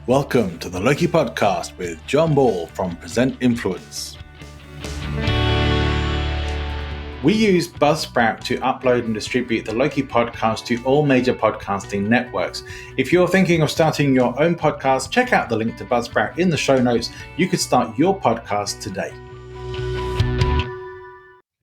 Welcome to the Loki Podcast with John Ball from Present Influence. We use Buzzsprout to upload and distribute the Loki Podcast to all major podcasting networks. If you're thinking of starting your own podcast, check out the link to Buzzsprout in the show notes. You could start your podcast today.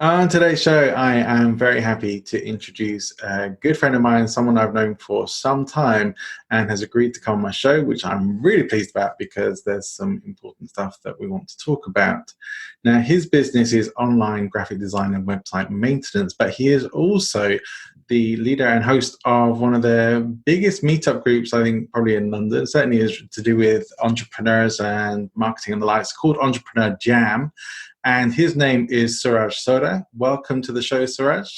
On today's show, I am very happy to introduce a good friend of mine, someone I've known for some time and has agreed to come on my show, which I'm really pleased about because there's some important stuff that we want to talk about. Now, his business is online graphic design and website maintenance, but he is also the leader and host of one of the biggest meetup groups, I think, probably in London. It certainly is to do with entrepreneurs and marketing and the likes, called Entrepreneur Jam. And his name is Suraj Sodha. Welcome to the show, Suraj.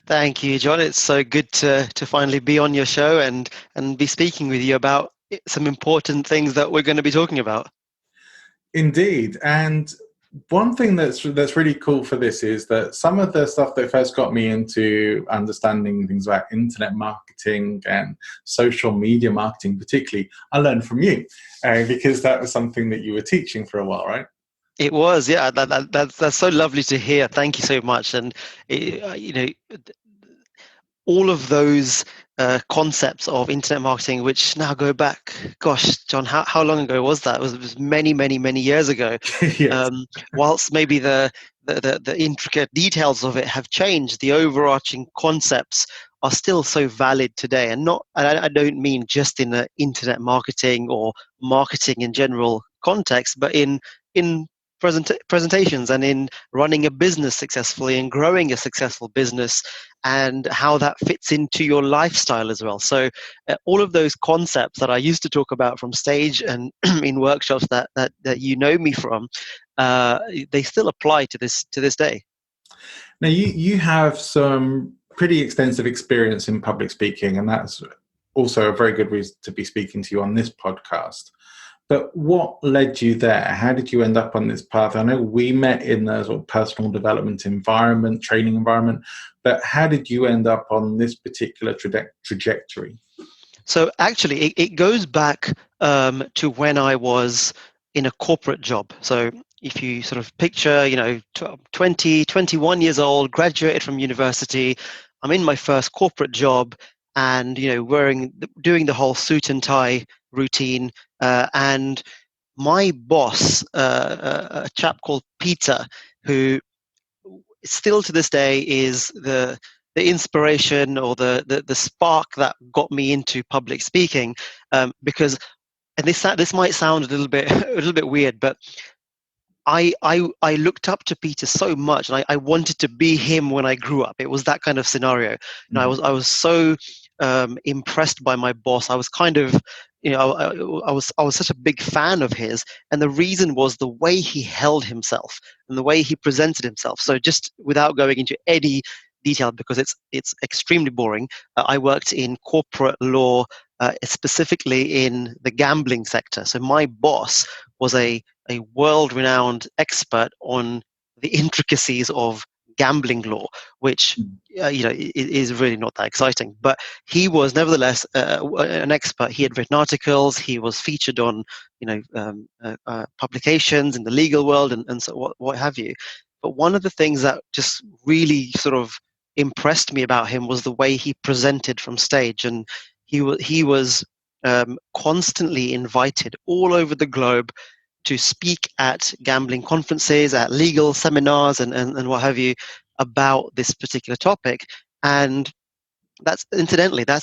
Thank you, John. It's so good to finally be on your show and be speaking with you about some important things that we're going to be talking about. Indeed. And one thing that's really cool for this is that some of the stuff that first got me into understanding things about internet marketing and social media marketing particularly, I learned from you because that was something that you were teaching for a while, right? It was, yeah. That's so lovely to hear. Thank you so much. And all of those concepts of internet marketing, which now go back, gosh, John, how long ago was that? It was many, many, many years ago. Yes. Whilst maybe the intricate details of it have changed, the overarching concepts are still so valid today. And I don't mean just in the internet marketing or marketing in general context, but in presentations and in running a business successfully and growing a successful business, and how that fits into your lifestyle as well. So all of those concepts that I used to talk about from stage and in workshops that you know me from, they still apply to this day. Now you have some pretty extensive experience in public speaking, and that's also a very good reason to be speaking to you on this podcast. But what led you there? How did you end up on this path? I know we met in the sort of personal development environment, training environment, but how did you end up on this particular trajectory? So actually, it goes back to when I was in a corporate job. So if you sort of picture, 20, 21 years old, graduated from university, I'm in my first corporate job, and doing the whole suit and tie routine, and my boss, a chap called Peter, who still to this day is the inspiration or the spark that got me into public speaking, because, and this might sound a little bit weird, but I looked up to Peter so much, and I wanted to be him when I grew up. It was that kind of scenario. I was so impressed by my boss. I was kind of, I was such a big fan of his, and the reason was the way he held himself and the way he presented himself. So just without going into any detail, because it's extremely boring, I worked in corporate law, specifically in the gambling sector. So my boss was a world-renowned expert on the intricacies of gambling law, which is really not that exciting. But he was nevertheless an expert. He had written articles. He was featured on publications in the legal world and so what have you. But one of the things that just really sort of impressed me about him was the way he presented from stage, and he was constantly invited all over the globe to speak at gambling conferences, at legal seminars, and what have you, about this particular topic. And that's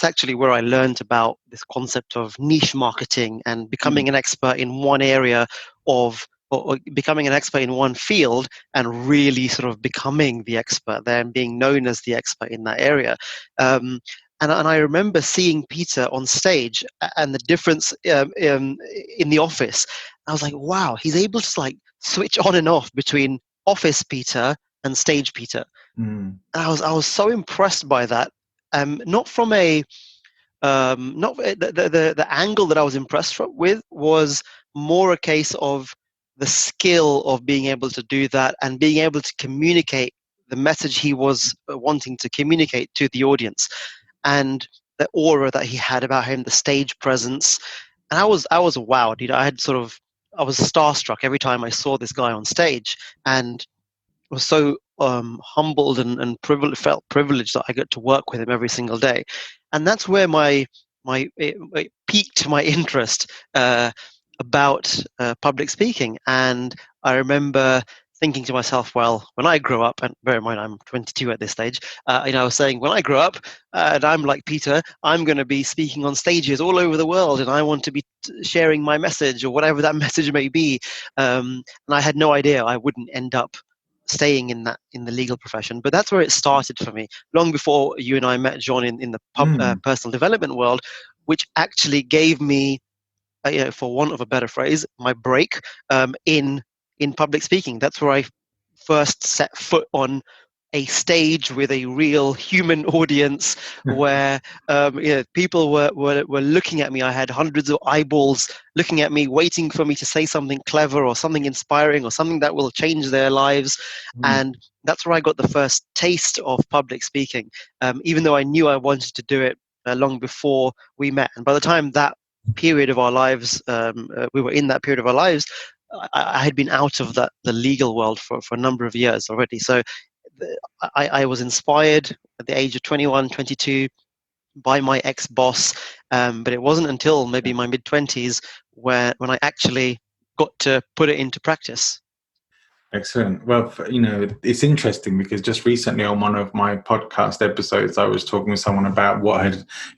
actually where I learned about this concept of niche marketing and becoming an expert in one area of, or becoming an expert in one field, and really sort of becoming the expert there and being known as the expert in that area. And I remember seeing Peter on stage and the difference in the office. I was like, wow, he's able to like switch on and off between office Peter and stage Peter. And I was so impressed by that. Not from not the angle that I was impressed with was more a case of the skill of being able to do that and being able to communicate the message he was wanting to communicate to the audience, and the aura that he had about him, the stage presence. And I was wowed. I was starstruck every time I saw this guy on stage, and was so humbled and felt privileged that I get to work with him every single day. And that's where it piqued my interest about public speaking. And I remember thinking to myself, well, when I grow up, and bear in mind I'm 22 at this stage, I was saying, when I grow up and I'm like Peter, I'm going to be speaking on stages all over the world, and I want to be sharing my message or whatever that message may be. And I had no idea I wouldn't end up staying in the legal profession. But that's where it started for me, long before you and I met, John, in the Mm. personal development world, which actually gave me, for want of a better phrase, my break in public speaking. That's where I first set foot on a stage with a real human audience, where people were looking at me. I had hundreds of eyeballs looking at me, waiting for me to say something clever or something inspiring or something that will change their lives. Mm. And that's where I got the first taste of public speaking, even though I knew I wanted to do it long before we met. And by the time that period of our lives, we were in that period of our lives, I had been out of the legal world for a number of years already. So I was inspired at the age of 21, 22 by my ex-boss, but it wasn't until maybe my mid-20s when I actually got to put it into practice. Excellent. Well, it's interesting because just recently on one of my podcast episodes, I was talking with someone about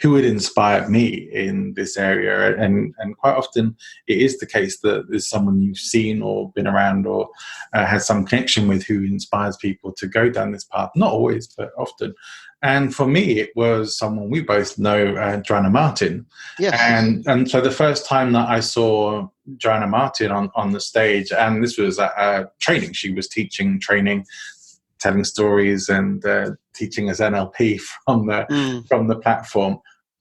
who had inspired me in this area, and quite often it is the case that there's someone you've seen or been around or has some connection with who inspires people to go down this path. Not always, but often. And for me, it was someone we both know, Joanna Martin. Yes. And so the first time that I saw Joanna Martin on the stage, and this was at a training. She was teaching training, telling stories, and teaching us NLP from the platform.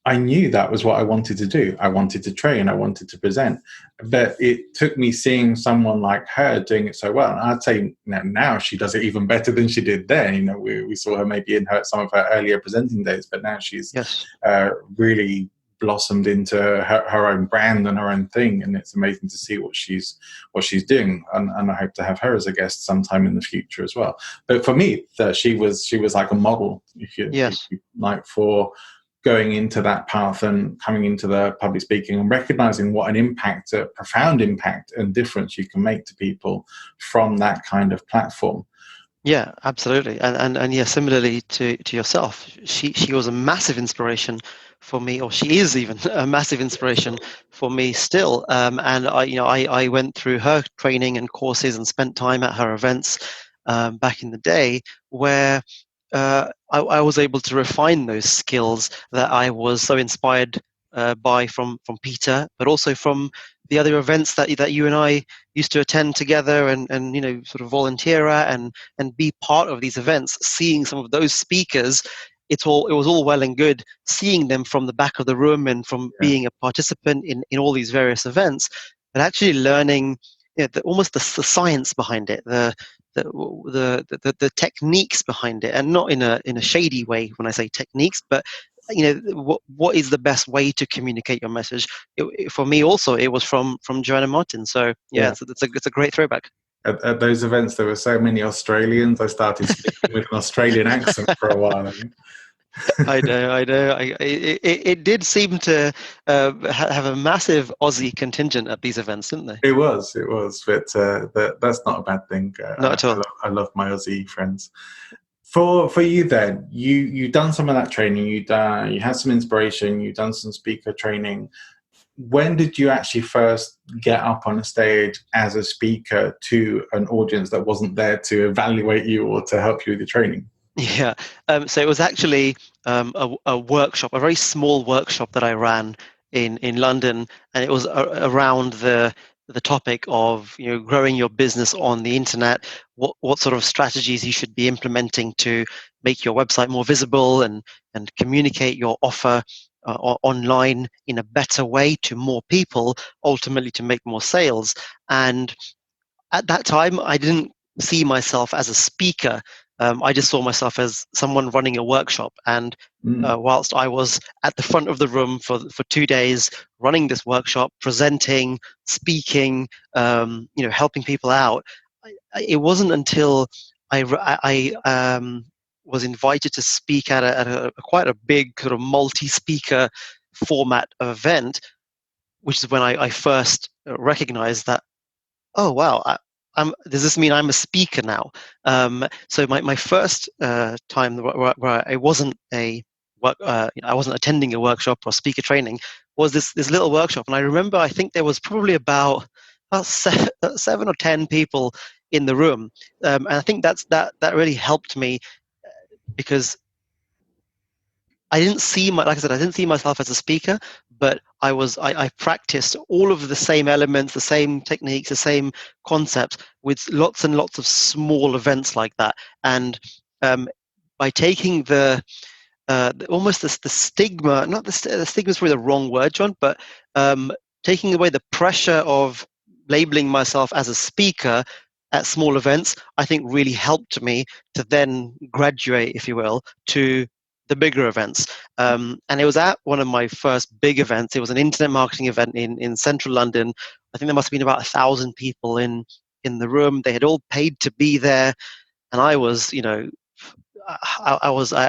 I knew that was what I wanted to do. I wanted to train. I wanted to present. But it took me seeing someone like her doing it so well. And I'd say now she does it even better than she did then. We saw her maybe in some of her earlier presenting days, but now she's Yes. really blossomed into her own brand and her own thing, and it's amazing to see what she's doing, and I hope to have her as a guest sometime in the future as well. But for me, she was like a model, if you like, for going into that path and coming into the public speaking and recognizing what an impact, a profound impact and difference you can make to people from that kind of platform. Yeah, absolutely. And yeah, similarly to yourself, she was a massive inspiration for me, or she is even a massive inspiration for me still. And I went through her training and courses and spent time at her events back in the day, where I was able to refine those skills that I was so inspired by from Peter, but also from the other events that you and I used to attend together, and sort of volunteer at and be part of these events. Seeing some of those speakers, it was all well and good seeing them from the back of the room and from being a participant in all these various events, but actually learning almost the science behind it, the techniques behind it, and not in a shady way when I say techniques, but what is the best way to communicate your message. For me also, it was from Joanna Martin. So it's a great throwback. At those events, there were so many Australians. I started speaking with an Australian accent for a while. I know. It did seem to have a massive Aussie contingent at these events, didn't they? It was, but that's not a bad thing. Not at all. I love my Aussie friends. For you then, you done some of that training. You had some inspiration. You done some speaker training. When did you actually first get up on a stage as a speaker to an audience that wasn't there to evaluate you or to help you with your training? Yeah. So it was actually a workshop, a very small workshop that I ran in London, and it was around the topic of growing your business on the internet. What sort of strategies you should be implementing to make your website more visible and communicate your offer online in a better way to more people, ultimately to make more sales. And at that time, I didn't see myself as a speaker. I just saw myself as someone running a workshop. And whilst I was at the front of the room for 2 days, running this workshop, presenting, speaking, helping people out, it wasn't until I was invited to speak at a quite a big sort of multi-speaker format event, which is when I first recognized that, oh wow, does this mean I'm a speaker now? So my first time where I wasn't I wasn't attending a workshop or speaker training was this little workshop, and I remember I think there was probably about 7 or 10 people in the room, and I think that really helped me because like I said, I didn't see myself as a speaker, but I practiced all of the same elements, the same techniques, the same concepts with lots and lots of small events like that. And by taking almost the stigma, not the stigma is probably the wrong word, John, but taking away the pressure of labeling myself as a speaker at small events, I think really helped me to then graduate, if you will, to the bigger events. And it was at one of my first big events. It was an internet marketing event in central London. I think there must have been about 1,000 people in the room. They had all paid to be there, and I was, I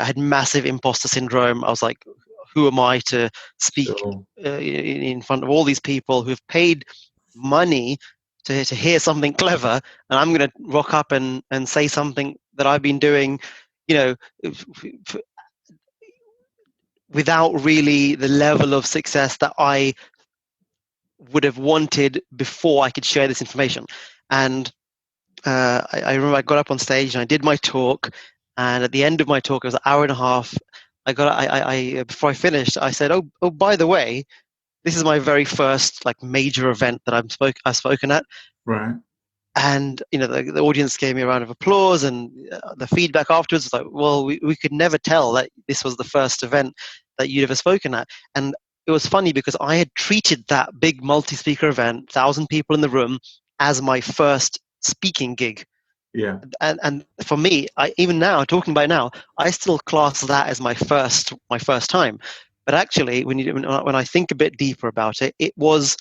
had massive imposter syndrome. I was like, who am I to speak Sure. in front of all these people who have paid money to hear something clever, and I'm going to rock up and say something that I've been doing, you know, without really the level of success that I would have wanted before I could share this information. And I remember I got up on stage and I did my talk, and at the end of my talk, it was an hour and a half. Before I finished, I said, "Oh, by the way, this is my very first like major event that I've spoken at." Right. And the audience gave me a round of applause, and the feedback afterwards was like, well, we could never tell that this was the first event that you'd ever spoken at. And it was funny because I had treated that big multi-speaker event, 1,000 people in the room, as my first speaking gig. Yeah. And for me, even now, talking about it now, I still class that as my first time. But actually, when I think a bit deeper about it, it was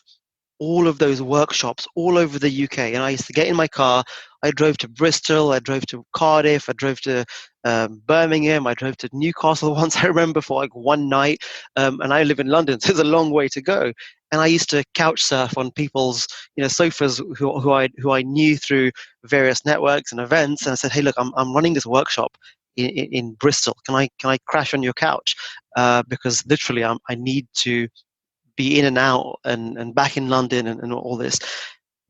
all of those workshops all over the UK. And I used to get in my car. I drove to Bristol. I drove to Cardiff. I drove to Birmingham. I drove to Newcastle once, I remember, for like one night. And I live in London, so it's a long way to go. And I used to couch surf on people's sofas who I knew through various networks and events. And I said, hey, look, I'm running this workshop in Bristol. Can I crash on your couch? Because literally, I need to be in and out and back in London and all this.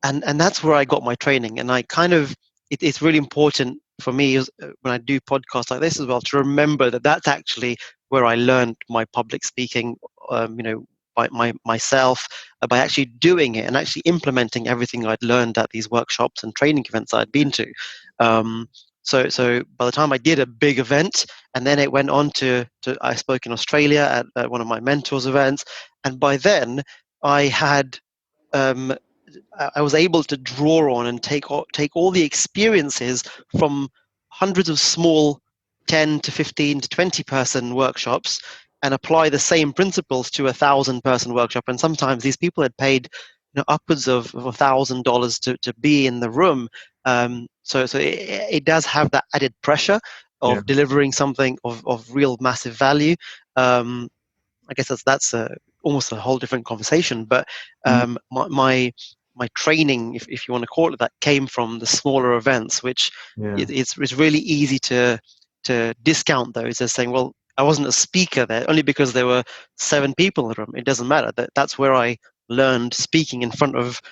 And that's where I got my training. And I kind of, it's really important for me when I do podcasts like this as well, to remember that that's actually where I learned my public speaking, by myself, by actually doing it and actually implementing everything I'd learned at these workshops and training events I'd been to. So by the time I did a big event, and then it went on to I spoke in Australia at one of my mentors' events, and by then I had I was able to draw on and take all the experiences from hundreds of small 10 to 15 to 20 person workshops and apply the same principles to 1,000 person workshop. And sometimes these people had paid upwards of $1,000 to be in the room. So it does have that added pressure Yeah. of delivering something of real massive value. I guess that's almost a whole different conversation. But my training, if you want to call it that, came from the smaller events, which it's really easy to discount those as saying, well, I wasn't a speaker there only because there were 7 people in the room. It doesn't matter. That's where I learned speaking in front of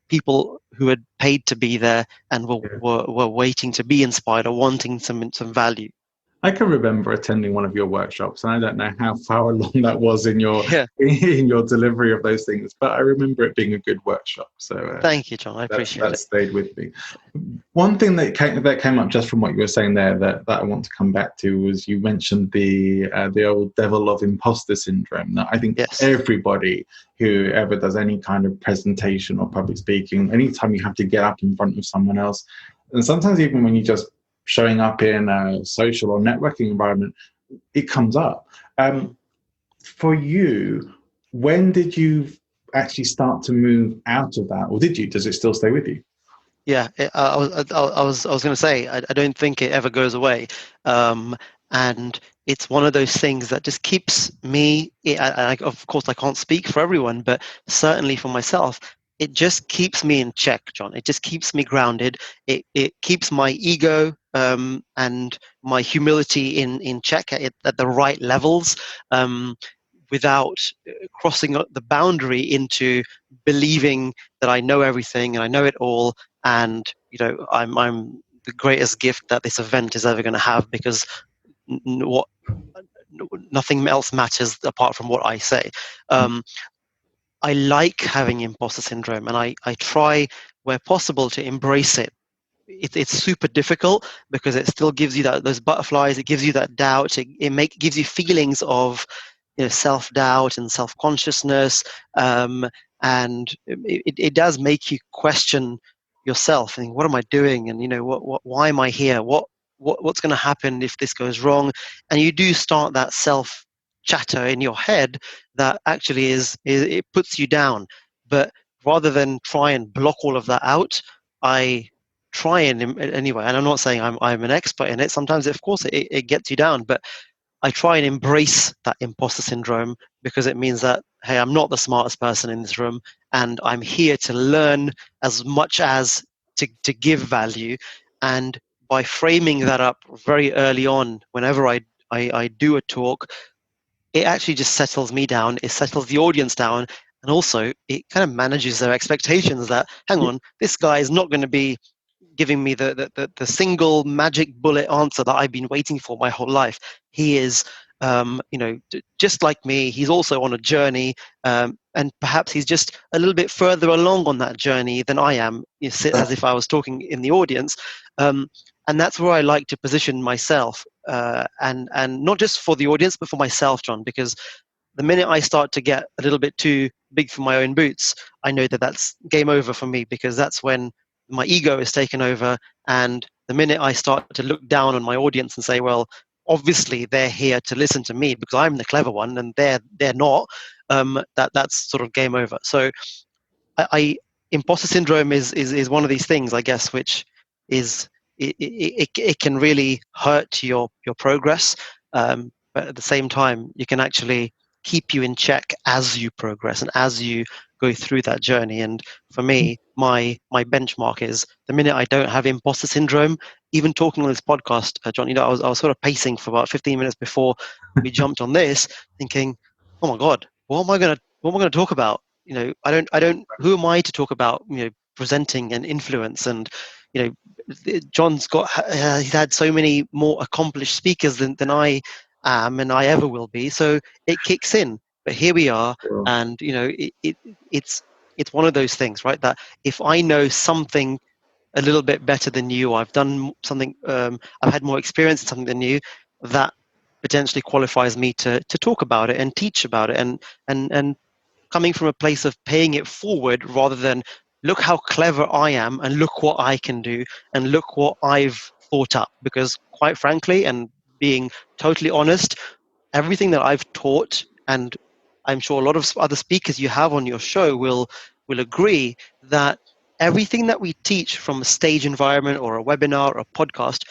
people who had paid to be there and were waiting to be inspired or wanting some value. I can remember attending one of your workshops, and I don't know how far along that was in your Yeah. in your delivery of those things, but I remember it being a good workshop. So thank you, John. I appreciate it. That stayed with me. One thing that came up just from what you were saying there that I want to come back to was you mentioned the old devil of imposter syndrome. That I think everybody who ever does any kind of presentation or public speaking, anytime you have to get up in front of someone else, and sometimes even when you just showing up in a social or networking environment, it comes up. For you, when did you actually start to move out of that, or did you? Does it still stay with you? Yeah, I was going to say I don't think it ever goes away, and it's one of those things that just keeps me. Of course, I can't speak for everyone, but certainly for myself, it just keeps me in check, John. It just keeps me grounded. It keeps my ego and my humility in check at the right levels, without crossing the boundary into believing that I know everything and I know it all, and I'm the greatest gift that this event is ever going to have, because what nothing else matters apart from what I say. I like having imposter syndrome, and I try where possible to embrace it. It's super difficult because it still gives you those butterflies. It gives you that doubt. It gives you feelings of self-doubt and self-consciousness, and it does make you question yourself and think, what am I doing, and why am I here, what's going to happen if this goes wrong. And you do start that self chatter in your head that actually it puts you down. But rather than try and block all of that out, I try and anyway, and I'm not saying I'm an expert in it. Sometimes of course it gets you down, but I try and embrace that imposter syndrome, because it means that, hey, I'm not the smartest person in this room, and I'm here to learn as much as to give value. And by framing that up very early on, whenever I do a talk, it actually just settles me down, it settles the audience down, and also it kind of manages their expectations that, hang on, this guy is not going to be giving me the single magic bullet answer that I've been waiting for my whole life. He is, just like me. He's also on a journey, and perhaps he's just a little bit further along on that journey than I am, as if I was talking in the audience. And that's where I like to position myself, and not just for the audience, but for myself, John, because the minute I start to get a little bit too big for my own boots, I know that that's game over for me, because that's when my ego is taken over. And the minute I start to look down on my audience and say, well, obviously they're here to listen to me because I'm the clever one and they're not, that's sort of game over. So I imposter syndrome is one of these things, I guess, which is it can really hurt your progress, but at the same time, you can actually keep you in check as you progress and as you go through that journey. And for me, my benchmark is the minute I don't have imposter syndrome. Even talking on this podcast, John, I was sort of pacing for about 15 minutes before we jumped on this, thinking, oh my God, what am I gonna talk about? I don't who am I to talk about presenting and influence. And you know he's had so many more accomplished speakers than I am and I ever will be, so it kicks in. But here we are. Sure. And it's it's one of those things, right, that if I know something a little bit better than you, I've done something, I've had more experience in something than you, that potentially qualifies me to talk about it and teach about it, and coming from a place of paying it forward rather than, look how clever I am and look what I can do and look what I've thought up. Because quite frankly, and being totally honest, everything that I've taught, and I'm sure a lot of other speakers you have on your show will agree, that everything that we teach from a stage environment or a webinar or a podcast,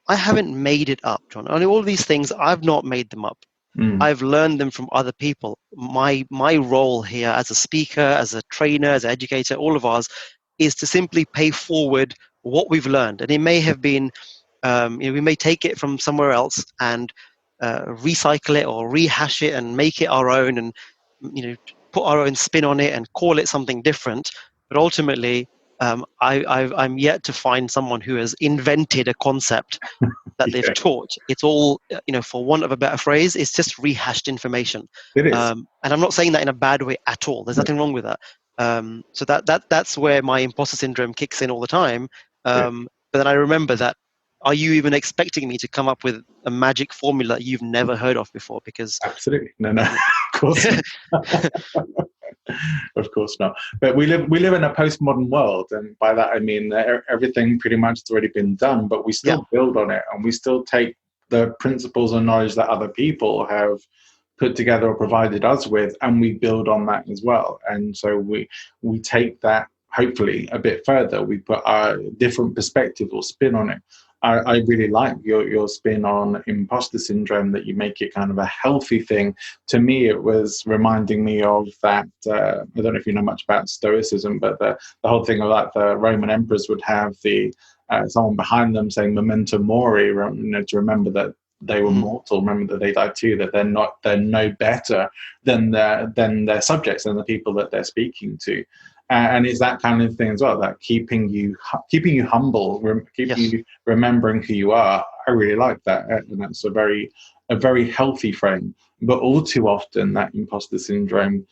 I haven't made it up, John. And all these things, I've not made them up. Mm. I've learned them from other people. My role here as a speaker, as a trainer, as an educator, all of ours, is to simply pay forward what we've learned. And it may have been, we may take it from somewhere else and recycle it or rehash it and make it our own, and put our own spin on it and call it something different. But ultimately, I'm yet to find someone who has invented a concept that they've Yeah, taught. It's all, for want of a better phrase, it's just rehashed information. it is. And I'm not saying that in a bad way at all. There's No, nothing wrong with that. So that's where my imposter syndrome kicks in all the time. yeah, But then I remember that, are you even expecting me to come up with a magic formula you've never heard of before? Because absolutely. No, of course not. Of course not. But we live in a postmodern world, and by that I mean that everything pretty much has already been done, but we Yeah. still build on it, and we still take the principles and knowledge that other people have put together or provided us with, and we build on that as well. And so we take that hopefully a bit further. We put our different perspective or spin on it. I really like your spin on imposter syndrome, that you make it kind of a healthy thing. To me, it was reminding me of that. I don't know if you know much about Stoicism, but the whole thing of that the Roman emperors would have the someone behind them saying "memento mori," to remember that they were mortal, remember that they died too, that they're no better than their subjects and the people that they're speaking to. And it's that kind of thing as well, that keeping you humble, keeping Yes. you remembering who you are. I really like that, and that's a very healthy frame. But all too often, that imposter syndrome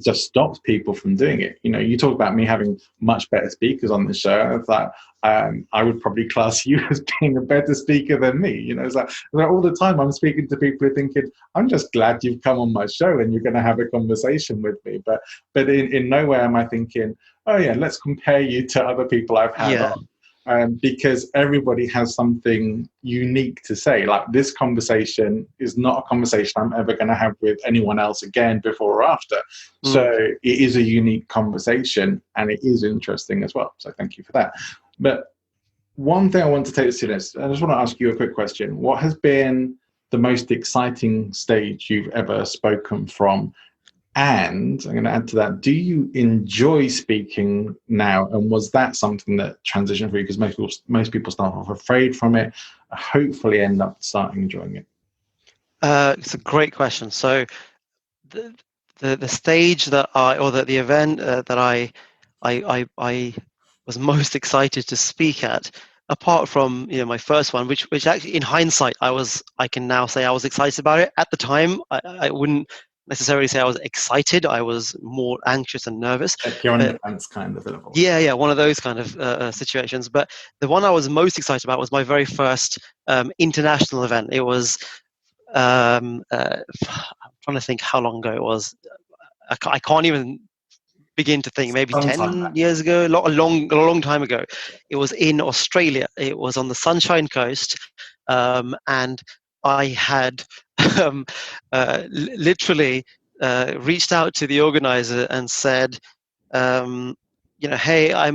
just stops people from doing it. You talk about me having much better speakers on the show. It's like I would probably class you as being a better speaker than me. It's like all the time I'm speaking to people who are thinking, I'm just glad you've come on my show and you're going to have a conversation with me. But in no way am I thinking, oh yeah, let's compare you to other people I've had Yeah. on. Because everybody has something unique to say. Like, this conversation is not a conversation I'm ever going to have with anyone else again, before or after. So it is a unique conversation, and it is interesting as well. So thank you for that. But one thing I want to take us to this, I just want to ask you a quick question. What has been the most exciting stage you've ever spoken from? And I'm going to add to that, do you enjoy speaking now? And was that something that transitioned for you? Because most people start off afraid from it, hopefully end up starting enjoying it. It's a great question. So the stage that the event that I was most excited to speak at, apart from my first one, which actually in hindsight I can now say I was excited about it. At the time, I wouldn't necessarily say I was excited. I was more anxious and nervous. Like you're on the fence kind of level. Yeah, one of those kind of situations. But the one I was most excited about was my very first international event. It was I'm trying to think how long ago it was. I can't even begin to think. Maybe Sometime 10 back. years ago, a long time ago. It was in Australia. It was on the Sunshine Coast, and I had literally reached out to the organizer and said, hey, I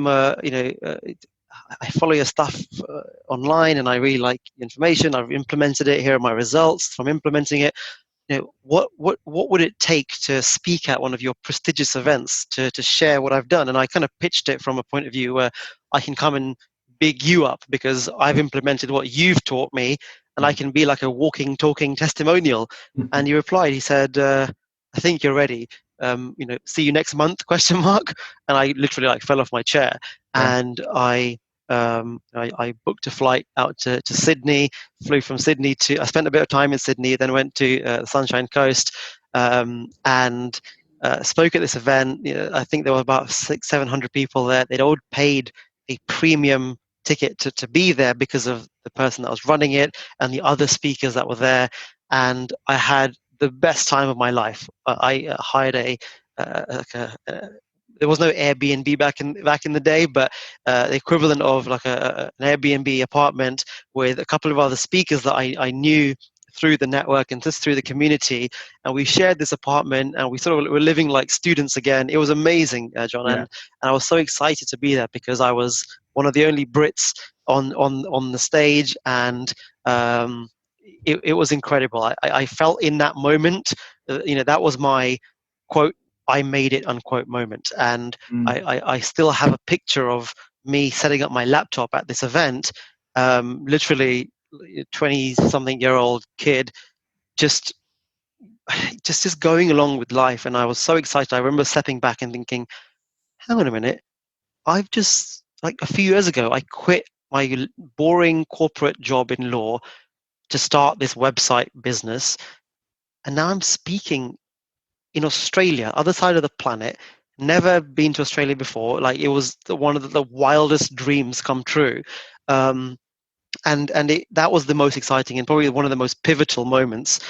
follow your stuff online, and I really like the information. I've implemented it. Here are my results from implementing it. What would it take to speak at one of your prestigious events to share what I've done? And I kind of pitched it from a point of view where I can come and big you up because I've implemented what you've taught me, and I can be like a walking, talking testimonial. And he replied, he said, I think you're ready. See you next month, question mark. And I literally fell off my chair. Yeah. And I booked a flight out to Sydney, flew from Sydney I spent a bit of time in Sydney, then went to the Sunshine Coast, and spoke at this event. I think there were about 600-700 people there. They'd all paid a premium ticket to be there because of the person that was running it and the other speakers that were there. And I had the best time of my life. I hired there was no Airbnb back in the day, but the equivalent of an Airbnb apartment with a couple of other speakers that I knew through the network and just through the community, and we shared this apartment, and we sort of were living like students again. It was amazing, John, Yeah. and I was so excited to be there because I was one of the only Brits on the stage, and it was incredible. I felt in that moment, that was my quote, I made it unquote moment. And I still have a picture of me setting up my laptop at this event, literally 20 something year old kid, just going along with life. And I was so excited. I remember stepping back and thinking, hang on a minute, I've just, like a few years ago, I quit my boring corporate job in law to start this website business. And now I'm speaking in Australia, other side of the planet. Never been to Australia before. Like, it was one of the wildest dreams come true. And that was the most exciting and probably one of the most pivotal moments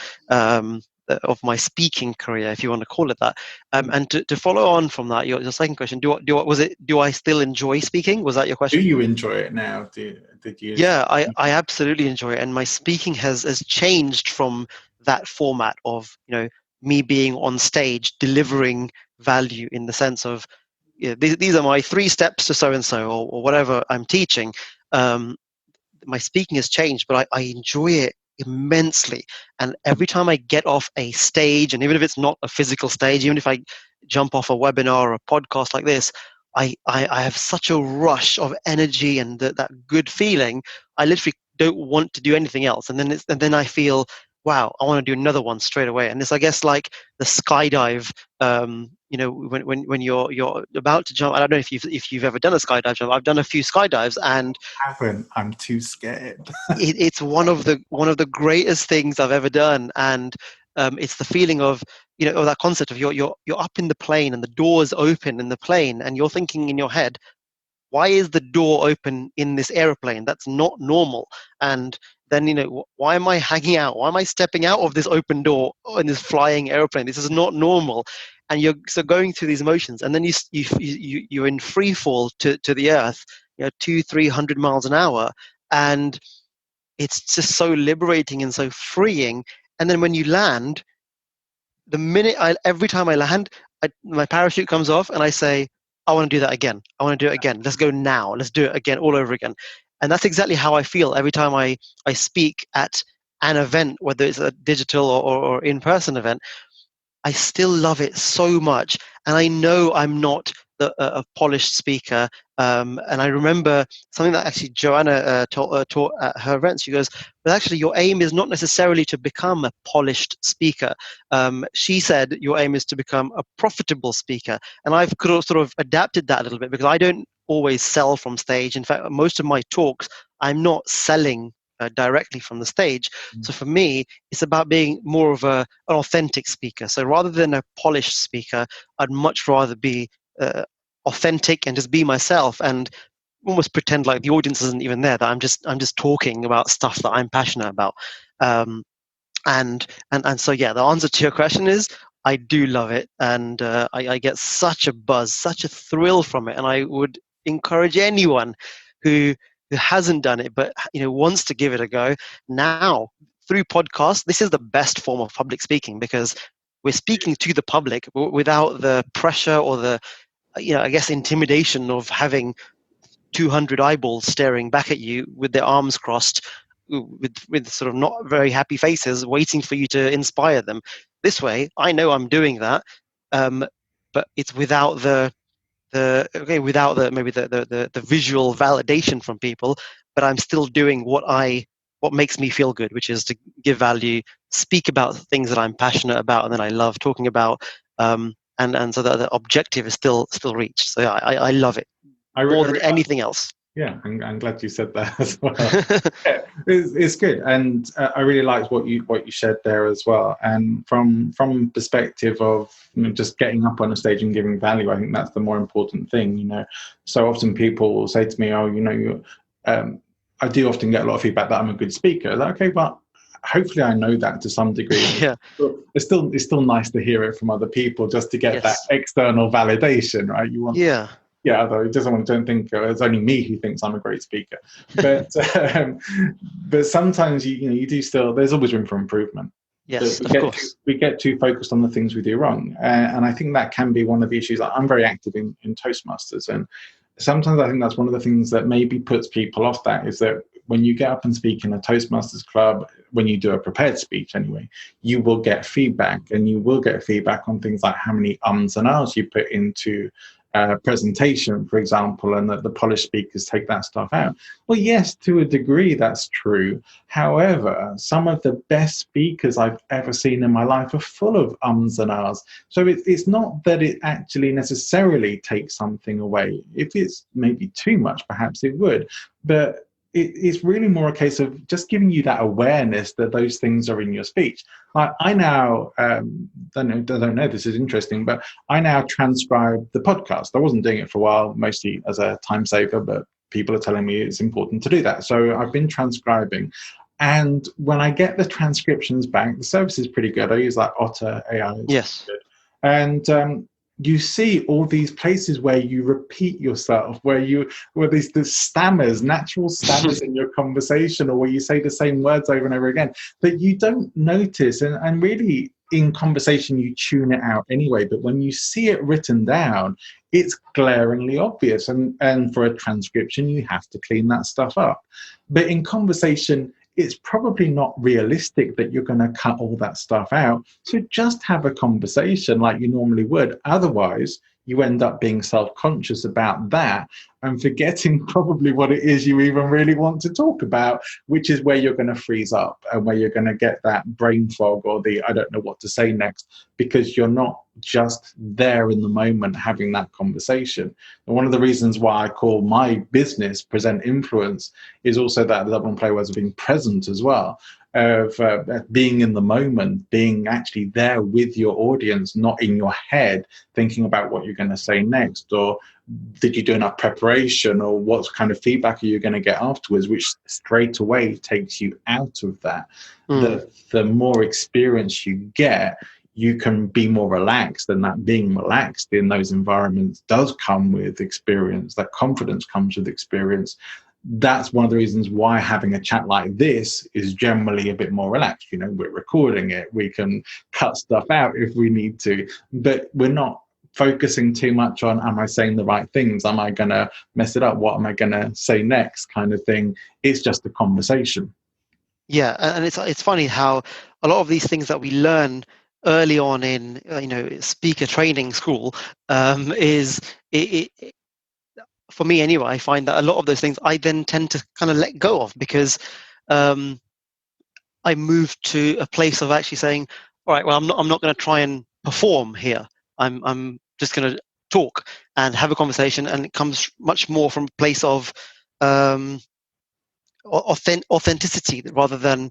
of my speaking career, if you want to call it that. And to follow on from that, your second question, do I still enjoy speaking? Was that your Do question? you enjoy it now? Did you? Yeah, I absolutely enjoy it, and my speaking has changed from that format of me being on stage delivering value in the sense of these are my 3 steps to so and so or whatever I'm teaching. My speaking has changed, but I enjoy it immensely. And every time I get off a stage, and even if it's not a physical stage, even if I jump off a webinar or a podcast like this, I have such a rush of energy and that good feeling. I literally don't want to do anything else. And then I feel, wow, I want to do another one straight away. And it's, I guess, like the skydive. When you're about to jump, I don't know if you've ever done a skydive jump. I've done a few skydives, and Haven't. I'm too scared. it's one of the greatest things I've ever done. And it's the feeling of of that concept of you're up in the plane and the doors open in the plane, and you're thinking in your head, why is the door open in this airplane? That's not normal. And then why am I hanging out? Why am I stepping out of this open door in this flying airplane? This is not normal. And you're so going through these emotions, and then you're in free fall to the earth, 200-300 miles an hour, and it's just so liberating and so freeing. And then when you land, every time I land, my parachute comes off, and I say, I want to do that again. I want to do it again. Let's go now. Let's do it again, all over again. And that's exactly how I feel every time I speak at an event, whether it's a digital or in-person event. I still love it so much, and I know I'm not a polished speaker. And I remember something that actually Joanna taught at her events. She goes, "But actually, your aim is not necessarily to become a polished speaker." She said, "Your aim is to become a profitable speaker." And I've sort of adapted that a little bit, because I don't always sell from stage. In fact, most of my talks, I'm not selling directly from the stage. So for me, it's about being more of an authentic speaker. So rather than a polished speaker, I'd much rather be authentic and just be myself, and almost pretend like the audience isn't even there, that I'm just talking about stuff that I'm passionate about. And so yeah, the answer to your question is, I do love it, and I get such a buzz, such a thrill from it, and I would encourage anyone who hasn't done it but wants to give it a go now through podcasts. This is the best form of public speaking, because we're speaking to the public without the pressure or the I guess intimidation of having 200 eyeballs staring back at you with their arms crossed, with sort of not very happy faces, waiting for you to inspire them. This way, I know I'm doing that, but it's without without maybe the visual validation from people, but I'm still doing what makes me feel good, which is to give value, speak about things that I'm passionate about and that I love talking about, and so that the objective is still reached. So yeah, I love it I, more I than really anything else. Yeah, I'm glad you said that as well. Yeah, it's good, and I really liked what you shared there as well. And from perspective of just getting up on a stage and giving value, I think that's the more important thing. So often people will say to me, "Oh, I do often get a lot of feedback that I'm a good speaker." Like, okay, but hopefully I know that to some degree. Yeah. It's still nice to hear it from other people, just to get that Yes. external validation, right? You want. Yeah. Yeah, although it doesn't want to think it's only me who thinks I'm a great speaker, but but sometimes you do still. There's always room for improvement. Yes, of course. We get too focused on the things we do wrong, and I think that can be one of the issues. I'm very active in Toastmasters, and sometimes I think that's one of the things that maybe puts people off. That is that when you get up and speak in a Toastmasters club, when you do a prepared speech anyway, you will get feedback, and you will get feedback on things like how many ums and ahs you put into presentation, for example, and that the polished speakers take that stuff out. Well, yes, to a degree that's true. However, some of the best speakers I've ever seen in my life are full of ums and ahs. So it's not that it actually necessarily takes something away. If it's maybe too much, perhaps it would, but it's really more a case of just giving you that awareness that those things are in your speech. I now don't know, this is interesting, but I now transcribe the podcast. I wasn't doing it for a while, mostly as a time saver, but people are telling me it's important to do that. So I've been transcribing. And when I get the transcriptions back, the service is pretty good. I use like Otter AI. It's Yes. good. And you see all these places where you repeat yourself, where these the stammers, natural stammers in your conversation, or where you say the same words over and over again that you don't notice. And really, in conversation, you tune it out anyway. But when you see it written down, it's glaringly obvious. And for a transcription, you have to clean that stuff up. But in conversation, it's probably not realistic that you're going to cut all that stuff out. So just have a conversation like you normally would. Otherwise, you end up being self-conscious about that and forgetting probably what it is you even really want to talk about, which is where you're going to freeze up and where you're going to get that brain fog or the I don't know what to say next, because you're not just there in the moment having that conversation. And one of the reasons why I call my business Present Influence is also that the double play words of being present as well, of being in the moment, being actually there with your audience, not in your head thinking about what you're going to say next, or did you do enough preparation, or what kind of feedback are you going to get afterwards, which straight away takes you out of that. The more experience you get, you can be more relaxed, and that being relaxed in those environments does come with experience. That confidence comes with experience. That's one of the reasons why having a chat like this is generally a bit more relaxed. You know, we're recording it, we can cut stuff out if we need to, but we're not focusing too much on, am I saying the right things? Am I going to mess it up? What am I going to say next, kind of thing? It's just a conversation. Yeah, and it's funny how a lot of these things that we learn early on in speaker training school is it for me anyway. I find that a lot of those things I then tend to kind of let go of, because I moved to a place of actually saying, all right, well, I'm not going to try and perform here. I'm just going to talk and have a conversation, and it comes much more from a place of authenticity rather than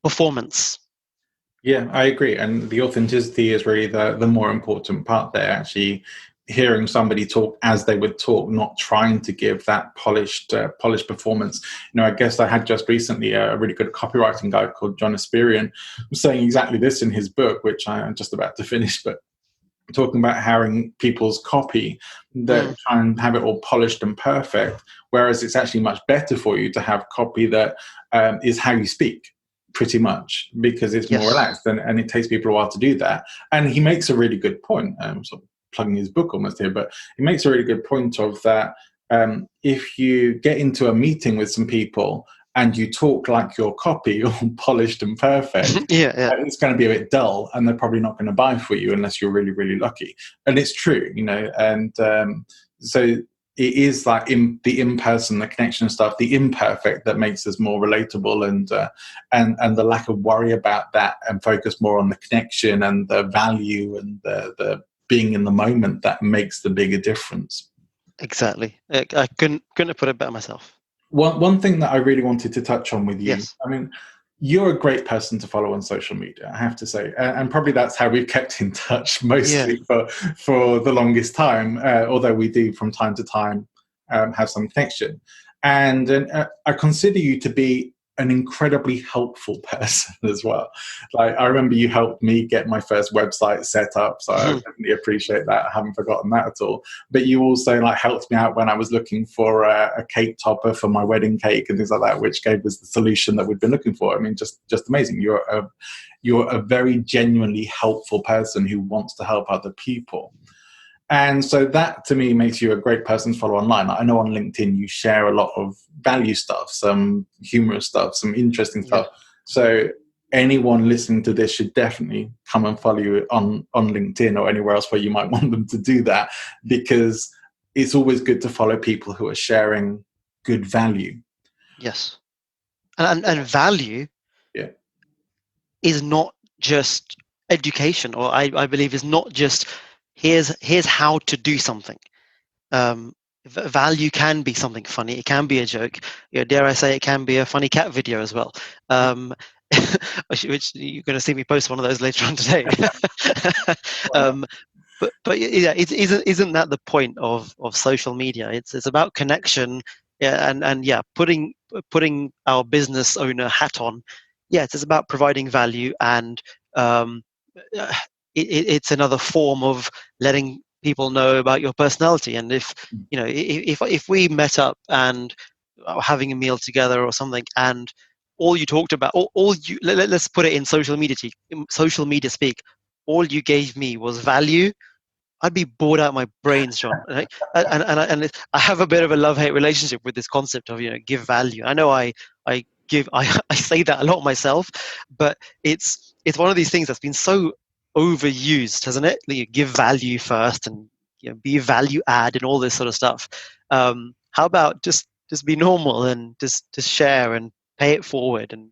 performance. Yeah, I agree. And the authenticity is really the more important part there. Actually hearing somebody talk as they would talk, not trying to give that polished performance. You know, I guess I had just recently a really good copywriting guy called John Asperian saying exactly this in his book, which I'm just about to finish, but talking about having people's copy that try and have it all polished and perfect, whereas it's actually much better for you to have copy that is how you speak, pretty much, because it's more relaxed, and it takes people a while to do that. And he makes a really good point, sort of plugging his book almost here, but he makes a really good point of that if you get into a meeting with some people and you talk like your copy, all polished and perfect, it's going to be a bit dull, and they're probably not going to buy for you unless you're really, really lucky. And it's true, you know. And so it is like the in-person, the connection stuff, the imperfect that makes us more relatable, and the lack of worry about that, and focus more on the connection and the value and the being in the moment that makes the bigger difference. Exactly. I couldn't have put it better myself. One thing that I really wanted to touch on with you, Yes. I mean, you're a great person to follow on social media, I have to say, and probably that's how we've kept in touch mostly for the longest time, although we do from time to time have some connection. And I consider you to be an incredibly helpful person as well. Like, I remember you helped me get my first website set up, so I definitely appreciate that. I haven't forgotten that at all. But you also like helped me out when I was looking for a cake topper for my wedding cake and things like that, which gave us the solution that we'd been looking for. I mean, just amazing. You're a very genuinely helpful person who wants to help other people. And so that, to me, makes you a great person to follow online. I know on LinkedIn you share a lot of value stuff, some humorous stuff, some interesting stuff. So anyone listening to this should definitely come and follow you on LinkedIn or anywhere else where you might want them to do that, because it's always good to follow people who are sharing good value. Yes. And value is not just education, or I believe is not just here's how to do something. Value can be something funny. It can be a joke. Dare I say, it can be a funny cat video as well. Which you're going to see me post one of those later on today. But yeah, isn't that the point of social media? It's about connection. Yeah, and yeah, putting our business owner hat on. Yes, it's about providing value, and um, uh, it's another form of letting people know about your personality. And if if we met up and are having a meal together or something, and all you talked about, all you let's put it in social media speak, all you gave me was value, I'd be bored out of my brains, John. Right? I have a bit of a love-hate relationship with this concept of give value. I know I give I say that a lot myself, but it's one of these things that's been so overused, hasn't it? Like, you give value first, and be value add and all this sort of stuff. How about just be normal and just share and pay it forward, and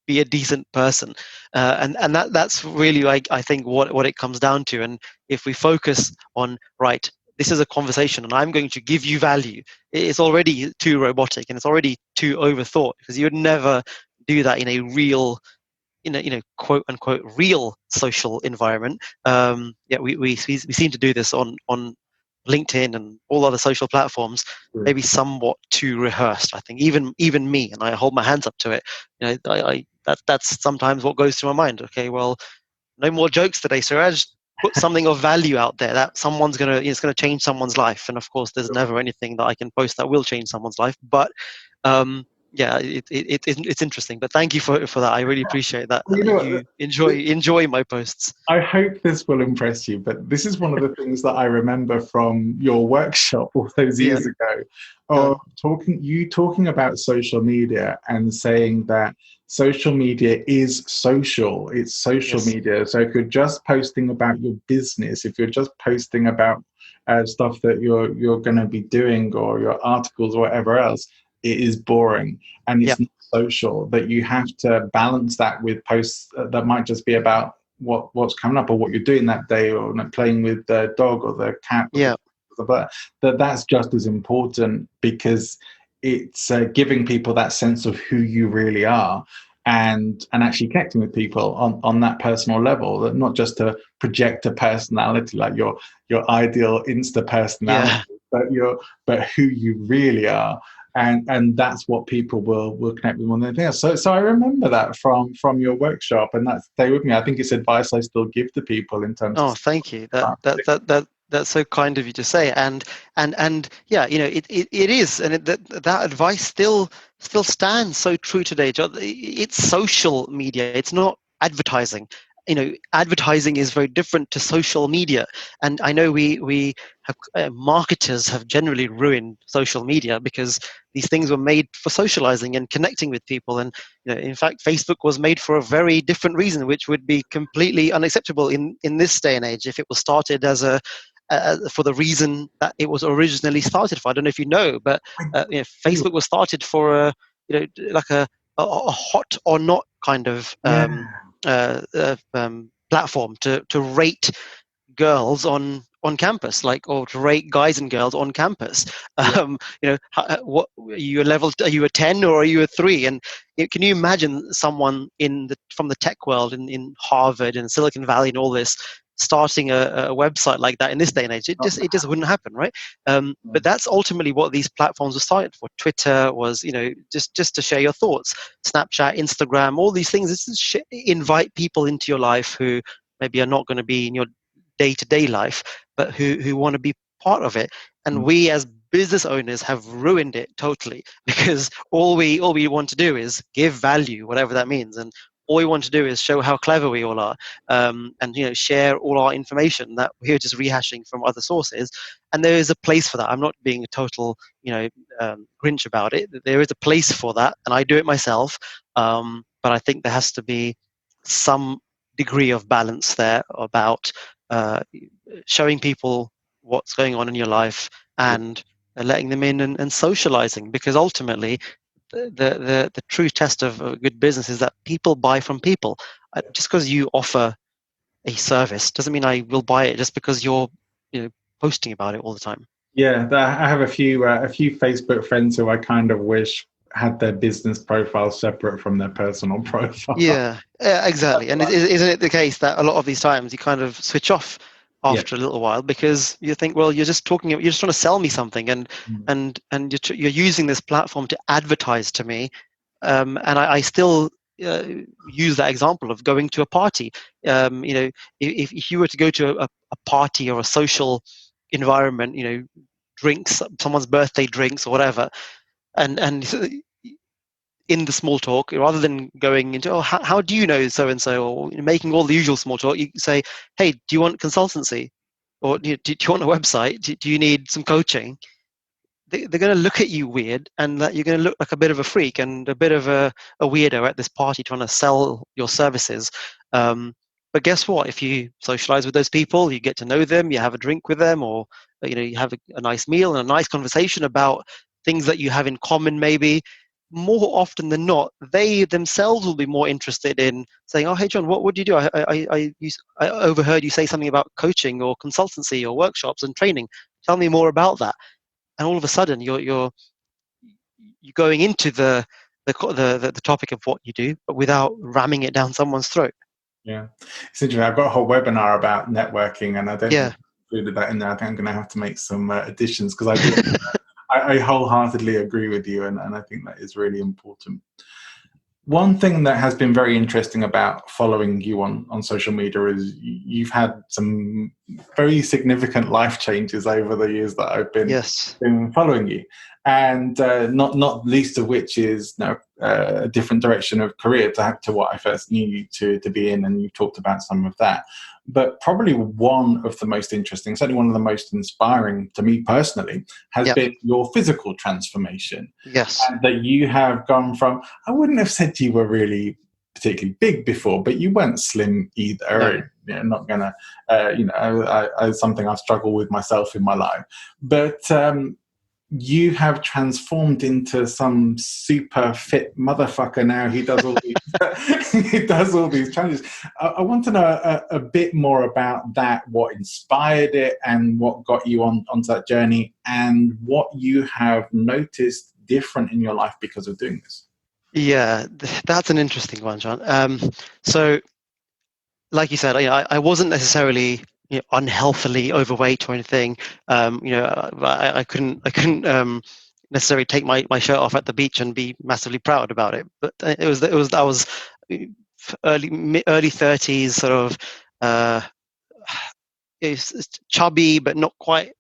be a decent person, and that's really, like, I think what it comes down to. And if we focus on, right, this is a conversation and I'm going to give you value, it's already too robotic and it's already too overthought, because you would never do that in a real, quote unquote real social environment. Yeah, we seem to do this on LinkedIn and all other social platforms, maybe somewhat too rehearsed. I think even me, and I hold my hands up to it. That's sometimes what goes through my mind. Okay, well, no more jokes today, Suraj. Put something of value out there that it's gonna change someone's life. And of course, there's never anything that I can post that will change someone's life. But yeah, it's interesting. But thank you for that. I really appreciate that, Well, and that you enjoy my posts. I hope this will impress you, but this is one of the things that I remember from your workshop all those Yeah, years ago, go of on. talking about social media and saying that social media is social. It's social Yes. media. So if you're just posting about your business, if you're just posting about stuff that you're going to be doing, or your articles or whatever else, it is boring and Yeah. it's not social. That you have to balance that with posts that might just be about what's coming up or what you're doing that day, or playing with the dog or the cat or Yeah. that's just as important, because it's giving people that sense of who you really are, and actually connecting with people on that personal level, that not just to project a personality, like your ideal Insta personality, Yeah. but who you really are. And that's what people will connect with more than anything else. So I remember that from your workshop, and that stayed with me. I think it's advice I still give to people in terms Oh, of thank you. That's so kind of you to say. And yeah, it is, and that advice still stands so true today, John. It's social media. It's not advertising. Advertising is very different to social media. And I know we have marketers have generally ruined social media, because these things were made for socializing and connecting with people. And in fact, Facebook was made for a very different reason, which would be completely unacceptable in this day and age if it was started as for the reason that it was originally started for. I don't know if you know, but Facebook was started for like a hot or not kind of yeah, platform to rate girls on campus, like, or to rate guys and girls on campus. yeah, What are you, a level? Are you a 10 or are you a 3? And can you imagine someone from the tech world in Harvard and Silicon Valley and all this starting a website like that in this day and age? It just wouldn't happen, right? But that's ultimately what these platforms were started for. Twitter was, just to share your thoughts. Snapchat, Instagram, all these things. This is invite people into your life who maybe are not going to be in your day-to-day life, but who want to be part of it. And we as business owners have ruined it totally, because all we want to do is give value, whatever that means. And all we want to do is show how clever we all are, and share all our information that we're just rehashing from other sources. And there is a place for that. I'm not being a total Grinch about it. There is a place for that, and I do it myself. But I think there has to be some degree of balance there about uh, showing people what's going on in your life, and letting them in and socializing, because ultimately the true test of a good business is that people buy from people. Just because you offer a service doesn't mean I will buy it just because you're posting about it all the time. yeah. I have a few Facebook friends who I kind of wish had their business profile separate from their personal profile. Yeah, exactly. And isn't it the case that a lot of these times you kind of switch off Yeah. after a little while, because you think, well, you're just trying to sell me something, and Mm. you're using this platform to advertise to me. And I still use that example of going to a party. If you were to go to a party or a social environment, drinks, someone's birthday drinks or whatever, and in the small talk, rather than going into, oh, how do you know so and so, or making all the usual small talk, you say, hey, do you want consultancy, or do you want a website? Do you need some coaching? They're going to look at you weird, and that you're going to look like a bit of a freak and a bit of a weirdo at this party trying to sell your services. But guess what? If you socialize with those people, you get to know them, you have a drink with them, or you have a nice meal and a nice conversation about things that you have in common, maybe. More often than not, they themselves will be more interested in saying, "Oh, hey, John, what do you do? I overheard you say something about coaching or consultancy or workshops and training. Tell me more about that." And all of a sudden you're going into the topic of what you do, but without ramming it down someone's throat. Yeah, it's interesting. I've got a whole webinar about networking, and I don't think Yeah. I've included that in there. I think I'm going to have to make some additions, because I wholeheartedly agree with you, and I think that is really important. One thing that has been very interesting about following you on social media is you've had some very significant life changes over the years that I've Yes. been following you, and not least of which is a different direction of career to what I first knew you to be in, and you talked about some of that. But probably one of the most interesting, certainly one of the most inspiring to me personally, has Yep. been your physical transformation. Yes. And that you have gone from, I wouldn't have said you were really particularly big before, but you weren't slim No. either. Not gonna, something I've struggled with myself in my life. But you have transformed into some super fit motherfucker now. He does all these, he does all these challenges. I want to know a bit more about that, what inspired it and what got you onto that journey, and what you have noticed different in your life because of doing this. Yeah, that's an interesting one, John. So like you said, I wasn't necessarily unhealthily overweight or anything. I couldn't necessarily take my shirt off at the beach and be massively proud about it. But I was early 30s, sort of uh, it's chubby, but not quite.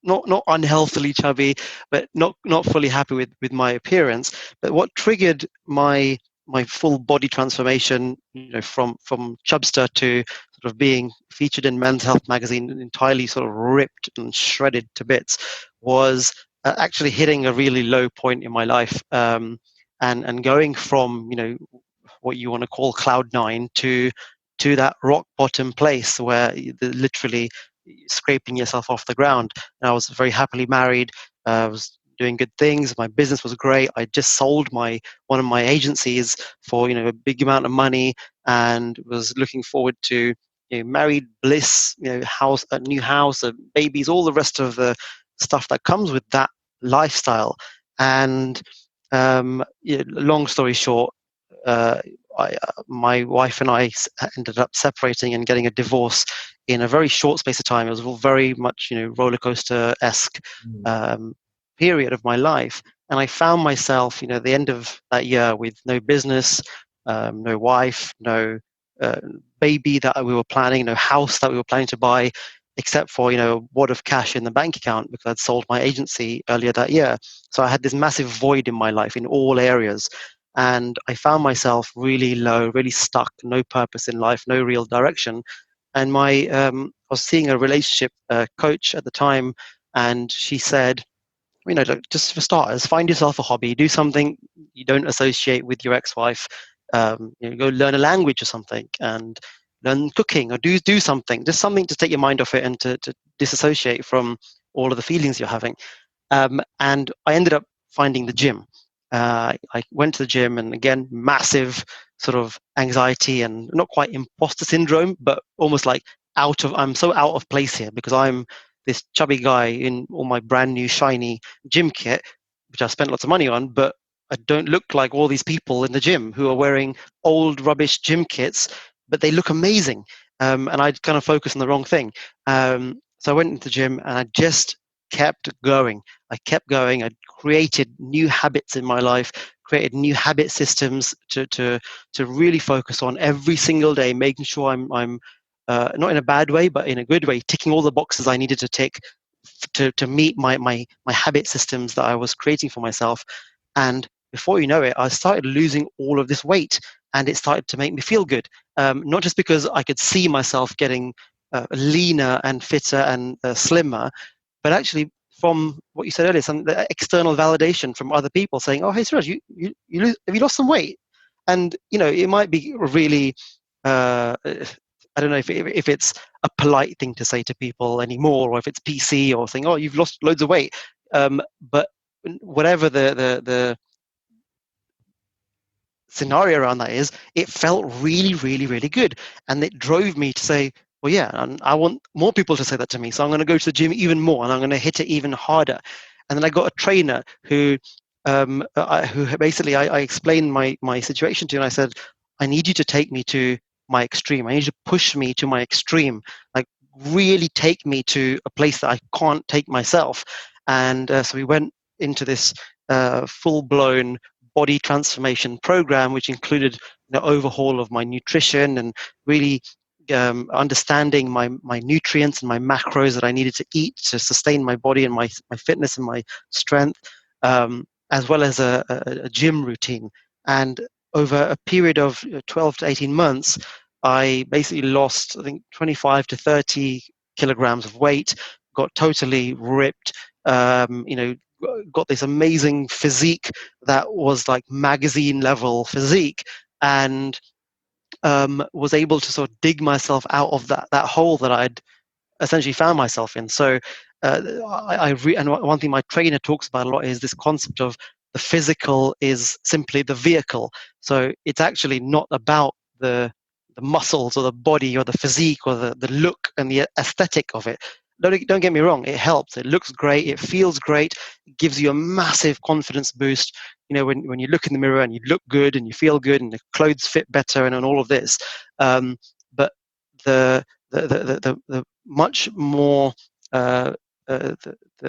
Not unhealthily chubby, but not fully happy with my appearance. But what triggered my full body transformation, from chubster to sort of being featured in Men's Health magazine, entirely sort of ripped and shredded to bits, was actually hitting a really low point in my life, and going from what you want to call cloud 9 to that rock bottom place where literally scraping yourself off the ground. And I was very happily married. I was doing good things. My business was great. I just sold one of my agencies for a big amount of money, and was looking forward to married bliss, house, a new house, babies, all the rest of the stuff that comes with that lifestyle. And long story short, uh, my wife and I ended up separating and getting a divorce in a very short space of time. It was all very much, roller coaster esque Mm. um, period of my life, and I found myself, at the end of that year with no business, no wife, no uh, baby that we were planning, no house that we were planning to buy, except for a wad of cash in the bank account because I'd sold my agency earlier that year. So I had this massive void in my life in all areas. And I found myself really low, really stuck, no purpose in life, no real direction. And I was seeing a relationship coach at the time, and she said, look, just for starters, find yourself a hobby, do something you don't associate with your ex-wife. Go learn a language or something, and learn cooking, or do something, just something to take your mind off it and to disassociate from all of the feelings you're having. And I ended up finding the gym. I went to the gym, and again, massive sort of anxiety and not quite imposter syndrome, but almost like I'm so out of place here because I'm this chubby guy in all my brand new shiny gym kit, which I spent lots of money on, but I don't look like all these people in the gym who are wearing old rubbish gym kits, but they look amazing. and I'd kind of focused on the wrong thing. So I went into the gym and I just kept going. I kept going. I created new habits in my life, created new habit systems to really focus on every single day, making sure I'm not in a bad way, but in a good way, ticking all the boxes I needed to tick to meet my habit systems that I was creating for myself. And before you know it, I started losing all of this weight, and it started to make me feel good. Not just because I could see myself getting leaner and fitter and slimmer, but actually from what you said earlier, some external validation from other people saying, "Oh, hey, Suraj, have you lost some weight?" And it might be really, I don't know if it's a polite thing to say to people anymore, or if it's PC or saying, "Oh, you've lost loads of weight." But whatever the scenario around that is, it felt really, really, really good. And it drove me to say, well, yeah, and I want more people to say that to me. So I'm going to go to the gym even more, and I'm going to hit it even harder. And then I got a trainer who basically I explained my situation to, and I said, I need you to take me to my extreme. I need you to push me to my extreme, like really take me to a place that I can't take myself. And so we went into this full-blown body transformation program, which included overhaul of my nutrition and really understanding my nutrients and my macros that I needed to eat to sustain my body and my fitness and my strength, as well as a gym routine. And over a period of 12 to 18 months, I basically lost, I think, 25 to 30 kilograms of weight, got totally ripped, got this amazing physique that was like magazine level physique, and was able to sort of dig myself out of that hole that I'd essentially found myself in. So and one thing my trainer talks about a lot is this concept of the physical is simply the vehicle. So it's actually not about the muscles or the body or the physique or the look and the aesthetic of it. Don't get me wrong, it helps. It looks great, it feels great, it gives you a massive confidence boost. When you look in the mirror and you look good and you feel good and the clothes fit better and all of this. But the much more the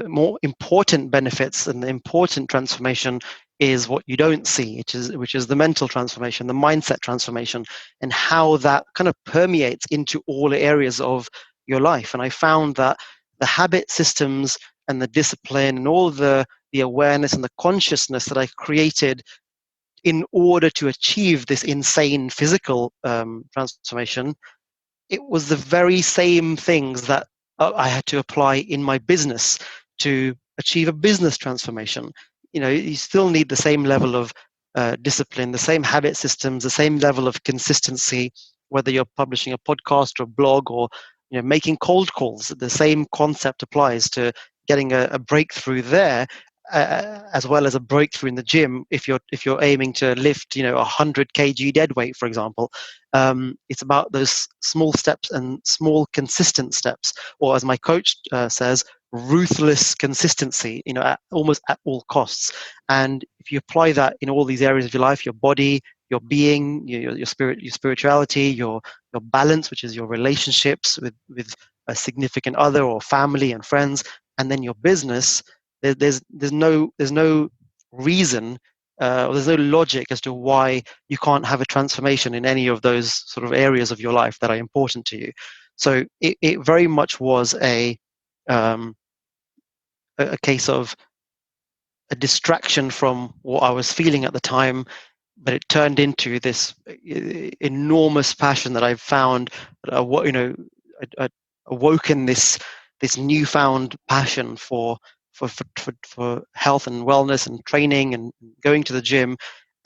more important benefits and the important transformation is what you don't see, which is the mental transformation, the mindset transformation, and how that kind of permeates into all areas of your life. And I found that the habit systems and the discipline and all the awareness and the consciousness that I created in order to achieve this insane physical transformation, it was the very same things that I had to apply in my business to achieve a business transformation. You still need the same level of discipline, the same habit systems, the same level of consistency, whether you're publishing a podcast or a blog or making cold calls. The same concept applies to getting a breakthrough there, as well as a breakthrough in the gym. If you're aiming to lift 100 kg dead weight, for example, it's about those small steps and small consistent steps, or as my coach says, ruthless consistency, almost at all costs. And if you apply that in all these areas of your life, your body, your being, your spirit, your spirituality, your balance, which is your relationships with a significant other or family and friends, and then your business, there's no reason or there's no logic as to why you can't have a transformation in any of those sort of areas of your life that are important to you. So it very much was a case of a distraction from what I was feeling at the time, but it turned into this enormous passion that I've found. I awoken this newfound passion for health and wellness and training and going to the gym,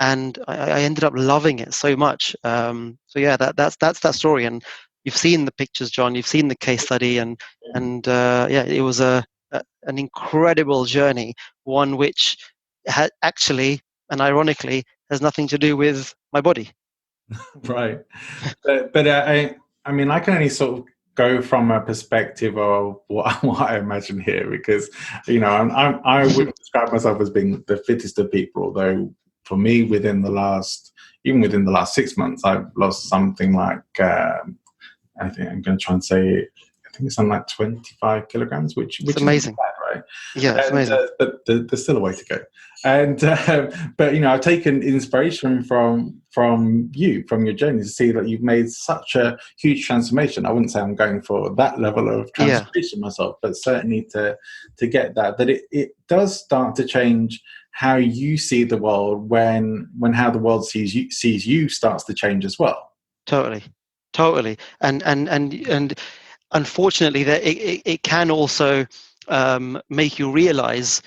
and I ended up loving it so much. So yeah, that's that story, and you've seen the pictures, John. You've seen the case study, and yeah, it was an incredible journey, one which had actually and ironically has nothing to do with my body. Right. But I mean, I can only sort of go from a perspective of what I imagine here, because I would describe myself as being the fittest of people. Although for me, even within the last 6 months, I've lost something like I think I'm going to try and say, I think it's something like 25 kilograms, which It's isn't amazing. bad, right? Yeah, it's And amazing. but there's still a way to go. And but I've taken inspiration from you, from your journey, to see that you've made such a huge transformation. I wouldn't say I'm going for that level of Yeah, transformation myself, but certainly to get that it does start to change how you see the world when how the world sees you starts to change as well. totally. And unfortunately, that it can also make you realize,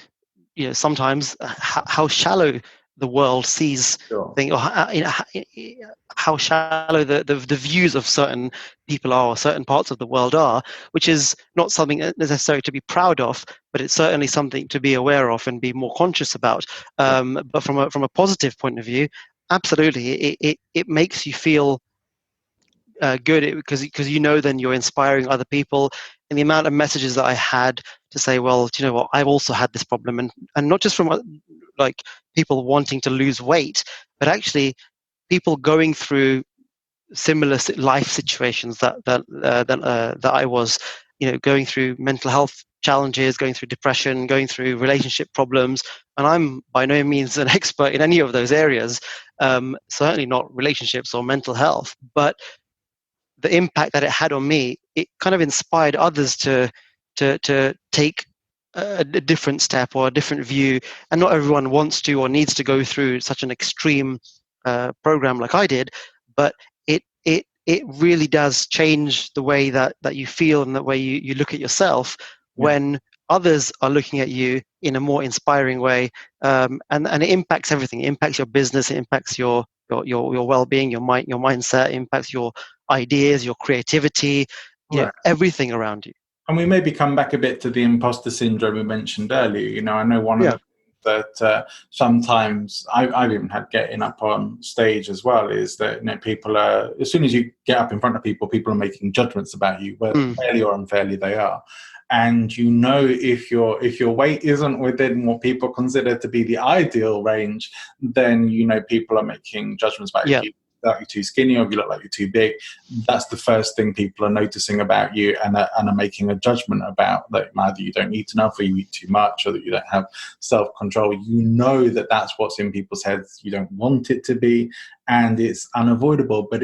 sometimes how shallow the world sees Sure. things, or how shallow the views of certain people are, or certain parts of the world are, which is not something necessary to be proud of, but it's certainly something to be aware of and be more conscious about. But from a positive point of view, absolutely, it makes you feel good, because then you're inspiring other people. And the amount of messages that I had to say, well, do you know what, I've also had this problem, and not just from like people wanting to lose weight, but actually people going through similar life situations that I was, going through mental health challenges, going through depression, going through relationship problems. And I'm by no means an expert in any of those areas, certainly not relationships or mental health, but the impact that it had on me, it kind of inspired others to take a different step or a different view. And not everyone wants to or needs to go through such an extreme program like I did, but it really does change the way that you feel and the way you look at yourself Yeah. when others are looking at you in a more inspiring way. And it impacts everything. It impacts your business. It impacts your well-being, your mindset. It impacts your ideas, your creativity, Right. everything around you. And we maybe come back a bit to the imposter syndrome we mentioned earlier. I know one of Yeah. the things that sometimes I've even had getting up on stage as well is that people are, as soon as you get up in front of people, people are making judgments about you, whether fairly or unfairly they are. And if your weight isn't within what people consider to be the ideal range, then people are making judgments about Yeah. you. That you're too skinny, or if you look like you're too big. That's the first thing people are noticing about you, and are making a judgment about that either you don't eat enough, or you eat too much, or that you don't have self-control. That's what's in people's heads. You don't want it to be, and it's unavoidable. But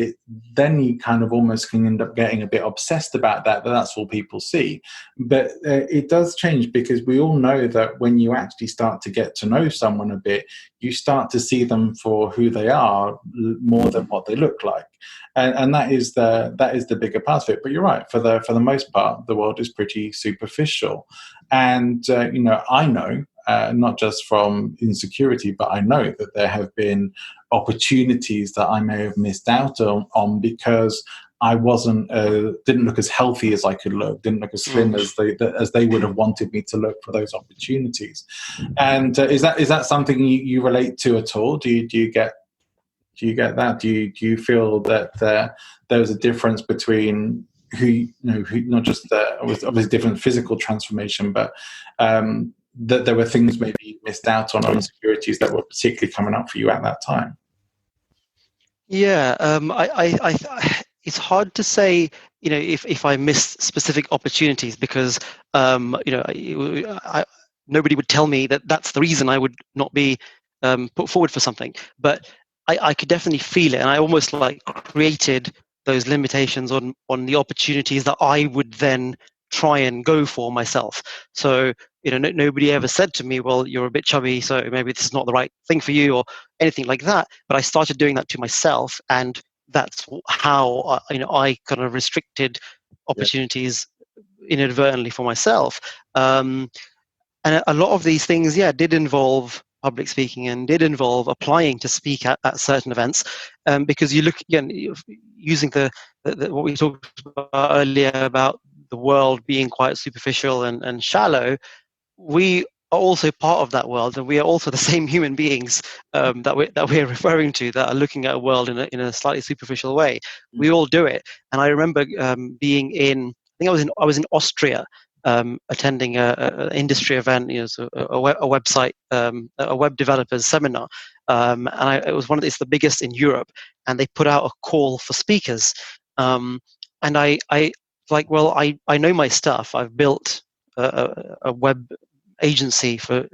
then you kind of almost can end up getting a bit obsessed about that. That's all people see. But it does change, because we all know that when you actually start to get to know someone a bit, you start to see them for who they are more than what they look like, and that is the bigger part of it. But you're right, for the most part, the world is pretty superficial, and I know. Not just from insecurity, but I know that there have been opportunities that I may have missed out on because I didn't look as healthy as I could look, didn't look as slim as they would have wanted me to look for those opportunities. And is that something you relate to at all? Do you get that? Do you feel that there's a difference between who not just obviously different physical transformation, but that there were things maybe you missed out on, or insecurities that were particularly coming up for you at that time? Yeah, it's hard to say, if I missed specific opportunities, because, nobody would tell me that that's the reason I would not be put forward for something. But I could definitely feel it, and I almost like created those limitations on the opportunities that I would then try and go for myself. So, nobody ever said to me, well, you're a bit chubby, so maybe this is not the right thing for you, or anything like that. But I started doing that to myself, and that's how I kind of restricted Yeah. opportunities inadvertently for myself. And a lot of these things, yeah, did involve public speaking, and did involve applying to speak at certain events, because you look again, using what we talked about earlier about the world being quite superficial and shallow. We are also part of that world, and we are also the same human beings that we're referring to, that are looking at a world in a slightly superficial way. We all do it. And I remember being in, I think I was in Austria, attending a industry event, so a website, a web developers seminar, and it's the biggest in Europe, and they put out a call for speakers. and I like, well, I know my stuff. I've built a web agency for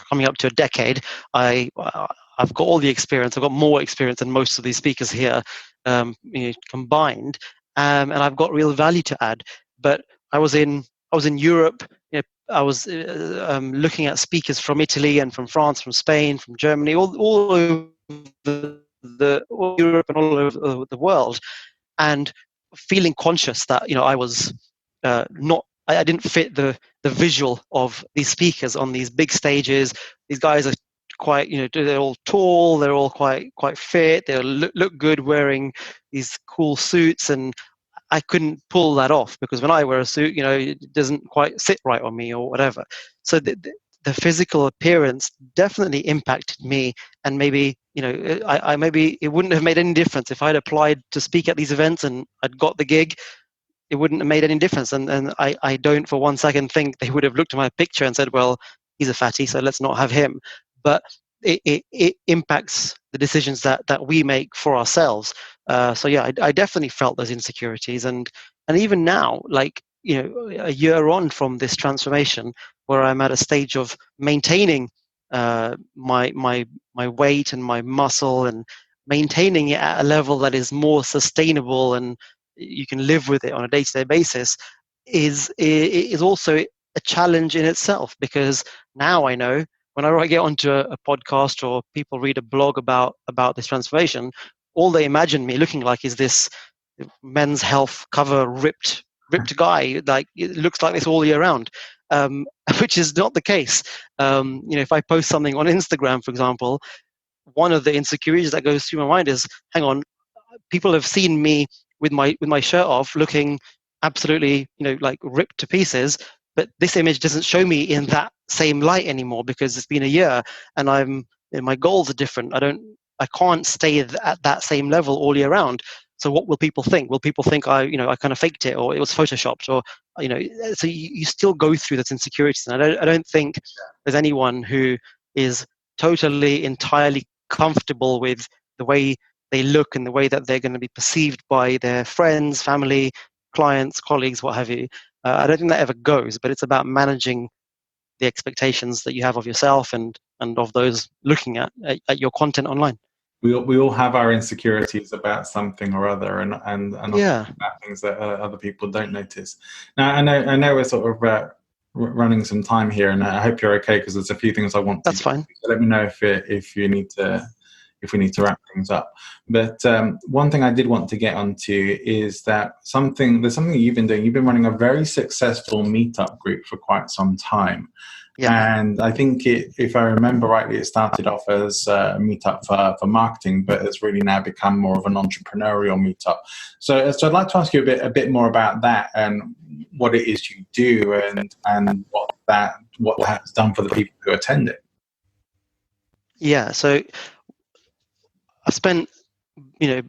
coming up to a decade. I've got all the experience. I've got more experience than most of these speakers here, combined, and I've got real value to add. But I was in Europe. I was looking at speakers from Italy and from France, from Spain, from Germany, all over all Europe and all over the world, and feeling conscious that I was not. I didn't fit the visual of these speakers on these big stages. These guys are quite, they're all tall, they're all quite fit, they look good wearing these cool suits, and I couldn't pull that off because when I wear a suit, it doesn't quite sit right on me or whatever. So the physical appearance definitely impacted me, and maybe I maybe it wouldn't have made any difference if I'd applied to speak at these events and I'd got the gig. It wouldn't have made any difference, and I don't for one second think they would have looked at my picture and said, well, he's a fatty, so let's not have him. But it impacts the decisions that we make for ourselves. So yeah, I definitely felt those insecurities, and even now, like a year on from this transformation, where I'm at a stage of maintaining my weight and my muscle, and maintaining it at a level that is more sustainable and you can live with it on a day-to-day basis, is also a challenge in itself, because now I know whenever I get onto a podcast or people read a blog about this transformation, all they imagine me looking like is this Men's Health cover ripped guy. Like, it looks like this all year round, which is not the case. If I post something on Instagram, for example, one of the insecurities that goes through my mind is, hang on, people have seen me with my shirt off, looking absolutely like ripped to pieces, but this image doesn't show me in that same light anymore because it's been a year, and my goals are different. I can't stay at that same level all year round. So what will people think? Will people think I kind of faked it, or it was photoshopped, or so you still go through those insecurities. And I don't think there's anyone who is totally entirely comfortable with the way they look and the way that they're going to be perceived by their friends, family, clients, colleagues, what have you. I don't think that ever goes, but it's about managing the expectations that you have of yourself and of those looking at your content online. We all have our insecurities about something or other, and Yeah, about things that other people don't notice. Now, I know we're sort of running some time here, and I hope you're okay, because there's a few things I want to. that's fine. So let me know if you need to, if we need to wrap things up. But one thing I did want to get onto is that there's something you've been doing. You've been running a very successful meetup group for quite some time. Yeah. And I think if I remember rightly, it started off as a meetup for marketing, but has really now become more of an entrepreneurial meetup. So I'd like to ask you a bit more about that and what it is you do, and what has done for the people who attend it. Yeah, so I spent a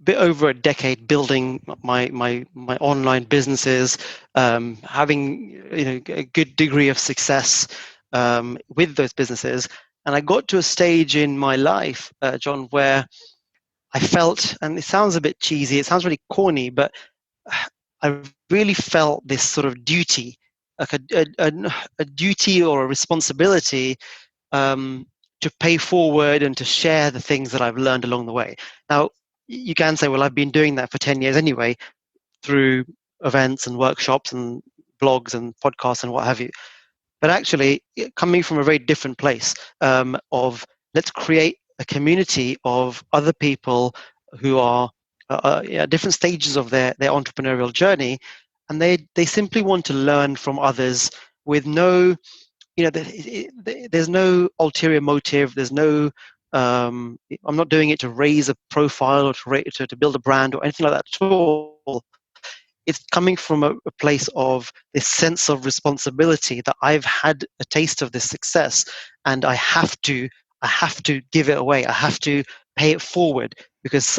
bit over a decade building my online businesses, having a good degree of success with those businesses, and I got to a stage in my life, John, where I felt, and it sounds a bit cheesy, it sounds really corny, but I really felt this sort of duty, like a duty or a responsibility, to pay forward and to share the things that I've learned along the way. Now, you can say, well, I've been doing that for 10 years anyway, through events and workshops and blogs and podcasts and what have you. But actually, coming from a very different place, of let's create a community of other people who are at different stages of their entrepreneurial journey, and they simply want to learn from others with no, there's no ulterior motive. There's no, I'm not doing it to raise a profile or to build a brand or anything like that at all. It's coming from a place of this sense of responsibility that I've had a taste of this success, and I have to give it away. I have to pay it forward, because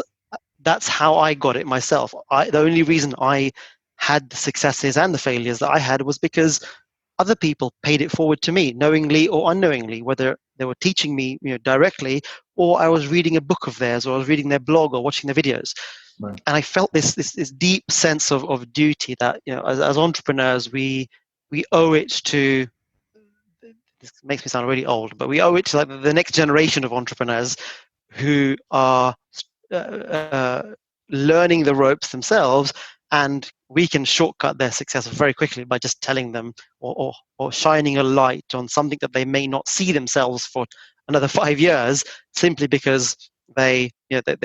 that's how I got it myself. The only reason I had the successes and the failures that I had was because other people paid it forward to me, knowingly or unknowingly, whether they were teaching me directly, or I was reading a book of theirs, or I was reading their blog or watching their videos. Right. And I felt this deep sense of duty that, as entrepreneurs, we owe it to, this makes me sound really old, but we owe it to like the next generation of entrepreneurs who are uh, uh, learning the ropes themselves, and we can shortcut their success very quickly by just telling them, or shining a light on something that they may not see themselves for another 5 years, simply because they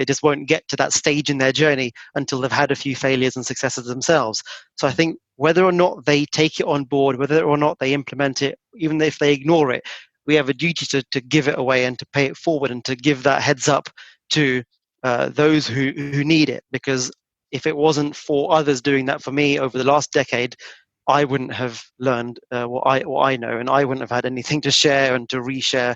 just won't get to that stage in their journey until they've had a few failures and successes themselves. So I think whether or not they take it on board, whether or not they implement it, even if they ignore it, we have a duty to give it away and to pay it forward and to give that heads up to those who need it. Because if it wasn't for others doing that for me over the last decade, I wouldn't have learned what I know, and I wouldn't have had anything to share and to reshare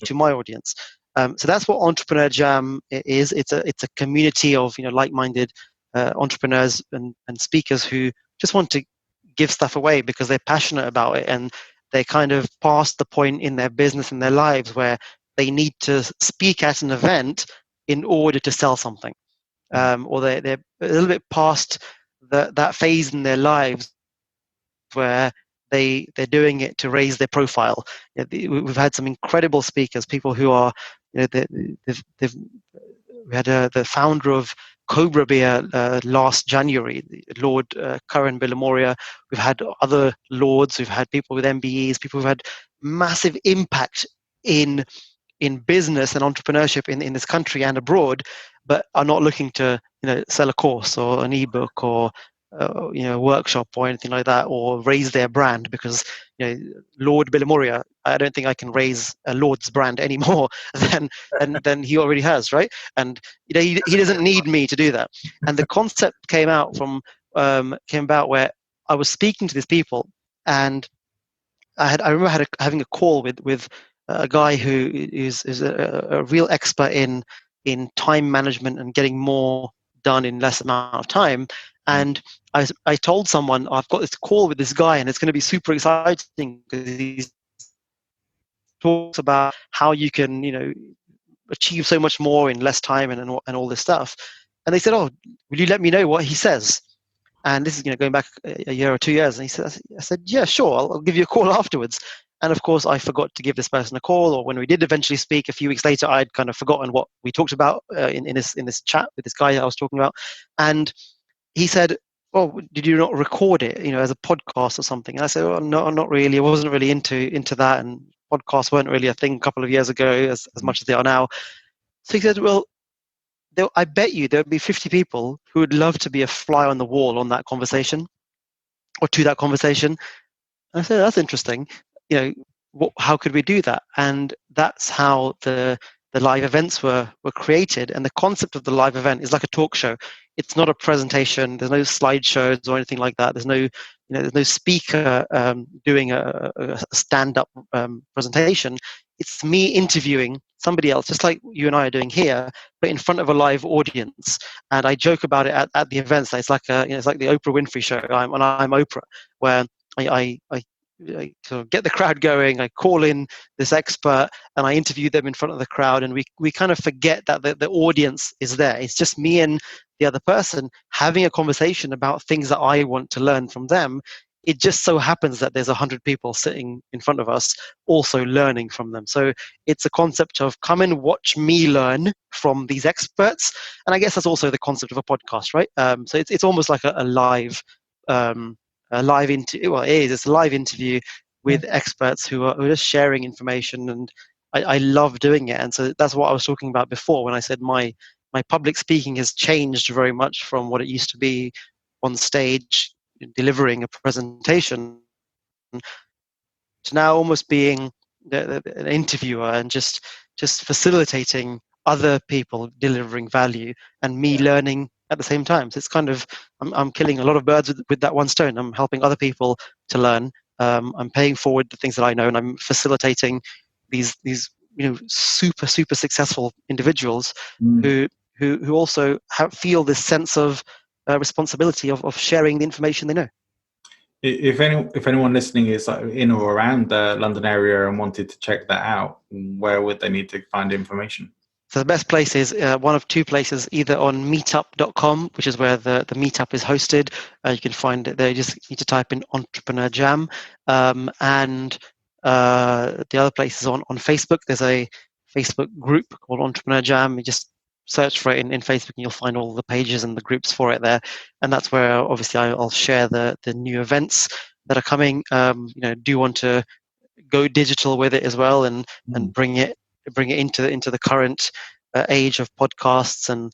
to my audience. So that's what Entrepreneur Jam is. It's a community of like-minded entrepreneurs and speakers who just want to give stuff away because they're passionate about it, and they're kind of past the point in their business and their lives where they need to speak at an event in order to sell something, or they're a little bit past that phase in their lives where they're doing it to raise their profile. We've had some incredible speakers, people who are, they've we had the founder of Cobra Beer last January, Lord Karan Bilamoria. We've had other lords. We've had people with MBEs, people who've had massive impact in business and entrepreneurship in this country and abroad, but are not looking to sell a course or an ebook or a workshop or anything like that, or raise their brand, because Lord Bilamoria, I don't think I can raise a Lord's brand any more than he already has, right? And he doesn't need me to do that. And the concept came about where I was speaking to these people, and I remember having a call with a guy who is a real expert in time management and getting more done in less amount of time. And I told someone, I've got this call with this guy and it's going to be super exciting because he talks about how you can achieve so much more in less time and all this stuff. And they said, oh, will you let me know what he says? And this is going back a year or 2 years. And I said, yeah, sure, I'll give you a call afterwards. And of course, I forgot to give this person a call. Or when we did eventually speak a few weeks later, I'd kind of forgotten what we talked about in this chat with this guy I was talking about. And he said, "Oh, did you not record it, as a podcast or something?" And I said, "Oh, no, not really. I wasn't really into that, and podcasts weren't really a thing a couple of years ago as much as they are now." So he said, "Well, I bet you there'll be 50 people who would love to be a fly on the wall on that conversation, or to that conversation." And I said, "That's interesting. How could we do that?" And that's how the live events were created. And the concept of the live event is like a talk show. It's not a presentation. There's no slideshows or anything like that. There's no speaker doing a stand-up presentation. It's me interviewing somebody else, just like you and I are doing here, but in front of a live audience. And I joke about it at the events. It's like it's like the Oprah Winfrey show. I'm Oprah, where I sort of get the crowd going. I call in this expert and I interview them in front of the crowd, and we kind of forget that the audience is there. It's just me and the other person having a conversation about things that I want to learn from them. It just so happens that there's 100 people sitting in front of us also learning from them. So it's a concept of come and watch me learn from these experts. And I guess that's also the concept of a podcast, right? So it's almost like a live interview. Well, it's a live interview with experts who are just sharing information, and I love doing it. And so that's what I was talking about before when I said my public speaking has changed very much from what it used to be on stage delivering a presentation to now almost being an interviewer and just facilitating other people delivering value and me learning at the same time. So it's kind of I'm killing a lot of birds with that one stone. I'm helping other people to learn. I'm paying forward the things that I know, and I'm facilitating these super successful individuals who also feel this sense of responsibility of sharing the information they know. If anyone listening is in or around the London area and wanted to check that out, where would they need to find information? So the best place is one of two places, either on meetup.com, which is where the meetup is hosted. You can find it there. You just need to type in Entrepreneur Jam. And the other place is on Facebook. There's a Facebook group called Entrepreneur Jam. You just search for it in Facebook and you'll find all the pages and the groups for it there. And that's where obviously I'll share the new events that are coming. Do want to go digital with it as well, and bring it into the current age of podcasts, and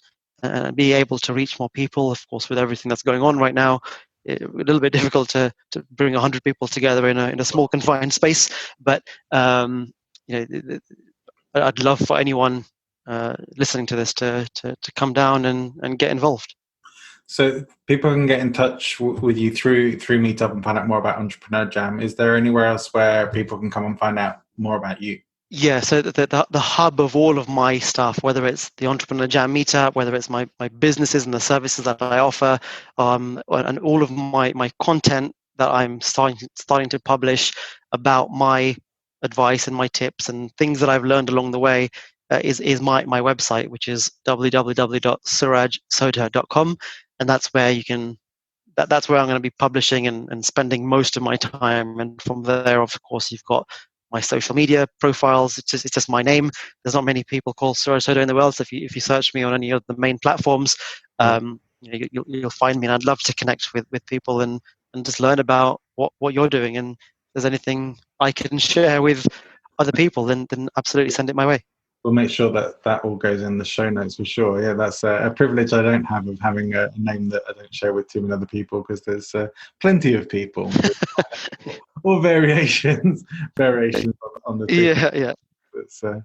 be able to reach more people. Of course, with everything that's going on right now, a little bit difficult to bring 100 people together in a small confined space. But I'd love for anyone listening to this to come down and get involved. So people can get in touch with you through Meetup and find out more about Entrepreneur Jam. Is there anywhere else where people can come and find out more about you? Yeah, so the hub of all of my stuff, whether it's the Entrepreneur Jam meetup, whether it's my businesses and the services that I offer, and all of my content that I'm starting to publish about my advice and my tips and things that I've learned along the way, is my website, which is www.surajsodha.com, and that's where you can. That's where I'm going to be publishing and spending most of my time. And from there, of course, you've got my social media profiles. It's just my name. There's not many people called Suraj Sodha in the world. So if you search me on any of the main platforms, you'll find me. And I'd love to connect with people and just learn about what you're doing. And if there's anything I can share with other people, then absolutely send it my way. We'll make sure that all goes in the show notes for sure. Yeah, that's a privilege I don't have, of having a name that I don't share with too many other people, because there's plenty of people or variations on the thing. Yeah. It's a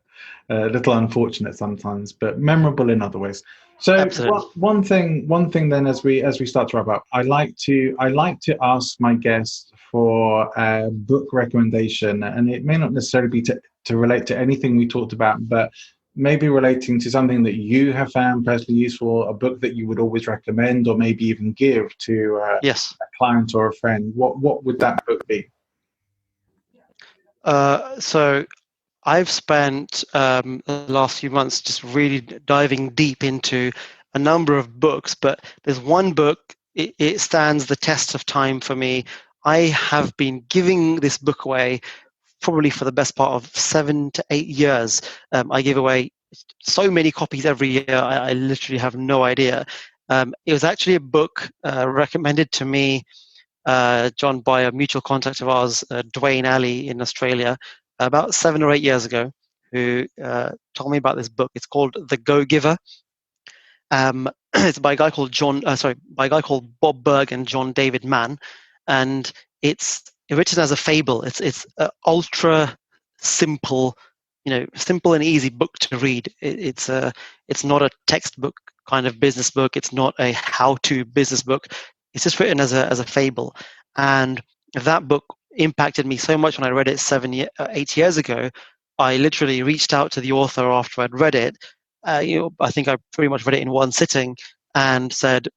little unfortunate sometimes, but memorable in other ways. So one thing then, as we start to wrap up, I like to ask my guests for a book recommendation, and it may not necessarily be to relate to anything we talked about, but maybe relating to something that you have found personally useful, a book that you would always recommend, or maybe even give to a client or a friend. What would that book be? So I've spent the last few months just really diving deep into a number of books, but there's one book, it stands the test of time for me. I have been giving this book away probably for the best part of 7 to 8 years. I give away so many copies every year, I literally have no idea. It was actually a book recommended to me, John, by a mutual contact of ours, Dwayne Alley in Australia, about 7 or 8 years ago, who told me about this book. It's called The Go-Giver. It's by a guy called Bob Berg and John David Mann, and it's written as a fable. It's ultra simple, simple and easy book to read. It's not a textbook kind of business book. It's not a how-to business book. It's just written as a fable, and that book impacted me so much when I read it 8 years ago. I literally reached out to the author after I'd read it. I think I pretty much read it in one sitting, and said,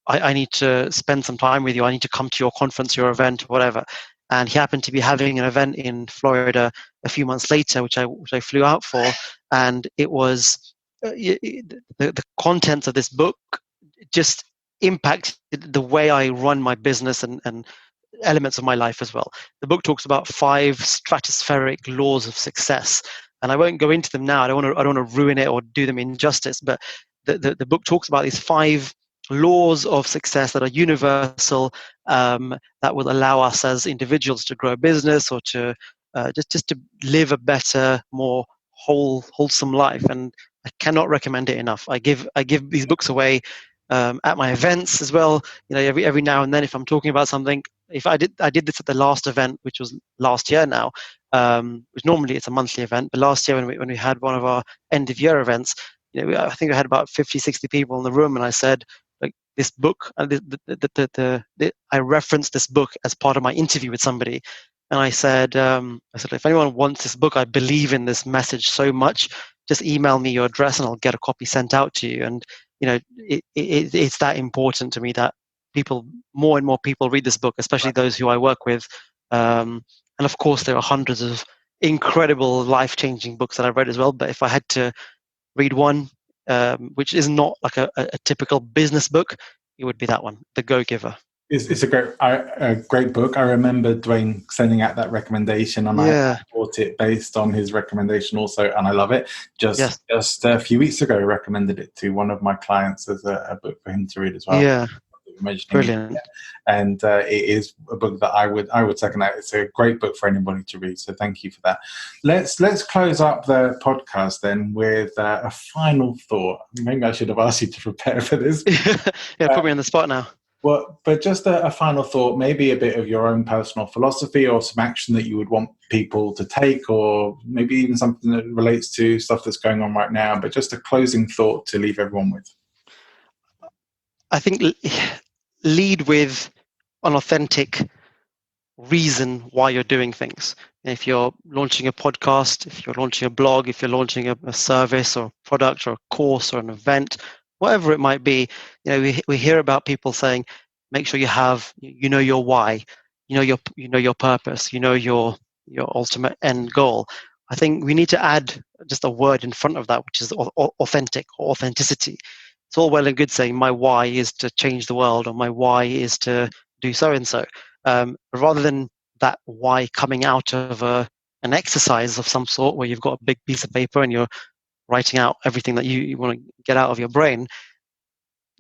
I need to spend some time with you. I need to come to your conference, your event, whatever. And he happened to be having an event in Florida a few months later, which I flew out for. And it was the contents of this book just impacted the way I run my business and elements of my life as well. The book talks about 5 stratospheric laws of success, and I won't go into them now. I don't want to ruin it or do them injustice, but the book talks about these 5 laws of success that are universal, that will allow us as individuals to grow a business, or to just to live a better, more wholesome life. And I cannot recommend it enough. I give these books away at my events as well. Every now and then, if I'm talking about something. If I did this at the last event, which was last year now, which normally it's a monthly event, but last year when we had one of our end of year events, I think I had about 50, 60 people in the room, and I said, like, this book, I referenced this book as part of my interview with somebody, and I said, if anyone wants this book, I believe in this message so much, just email me your address and I'll get a copy sent out to you. And it's that important to me that more and more people read this book, especially those who I work with. And of course, there are hundreds of incredible life-changing books that I've read as well. But if I had to read one, which is not like a typical business book, it would be that one, The Go-Giver. It's a great book. I remember Dwayne sending out that recommendation, and I bought it based on his recommendation also, and I love it. Just a few weeks ago, I recommended it to one of my clients as a book for him to read as well. Yeah, brilliant. And it is a book that I would second out. It's a great book for anybody to read. So thank you for that. Let's close up the podcast then with a final thought. Maybe I should have asked you to prepare for this. Yeah, put me on the spot now. Well, but just a final thought, maybe a bit of your own personal philosophy or some action that you would want people to take, or maybe even something that relates to stuff that's going on right now, but just a closing thought to leave everyone with. I think lead with an authentic reason why you're doing things. If you're launching a podcast, if you're launching a blog, if you're launching a service or product or a course or an event, whatever it might be, we hear about people saying, make sure you know your why, you know your purpose, you know your ultimate end goal. I think we need to add just a word in front of that, which is authentic or authenticity. It's all well and good saying my why is to change the world, or my why is to do so and so. Rather than that why coming out of an exercise of some sort where you've got a big piece of paper and you're writing out everything that you want to get out of your brain,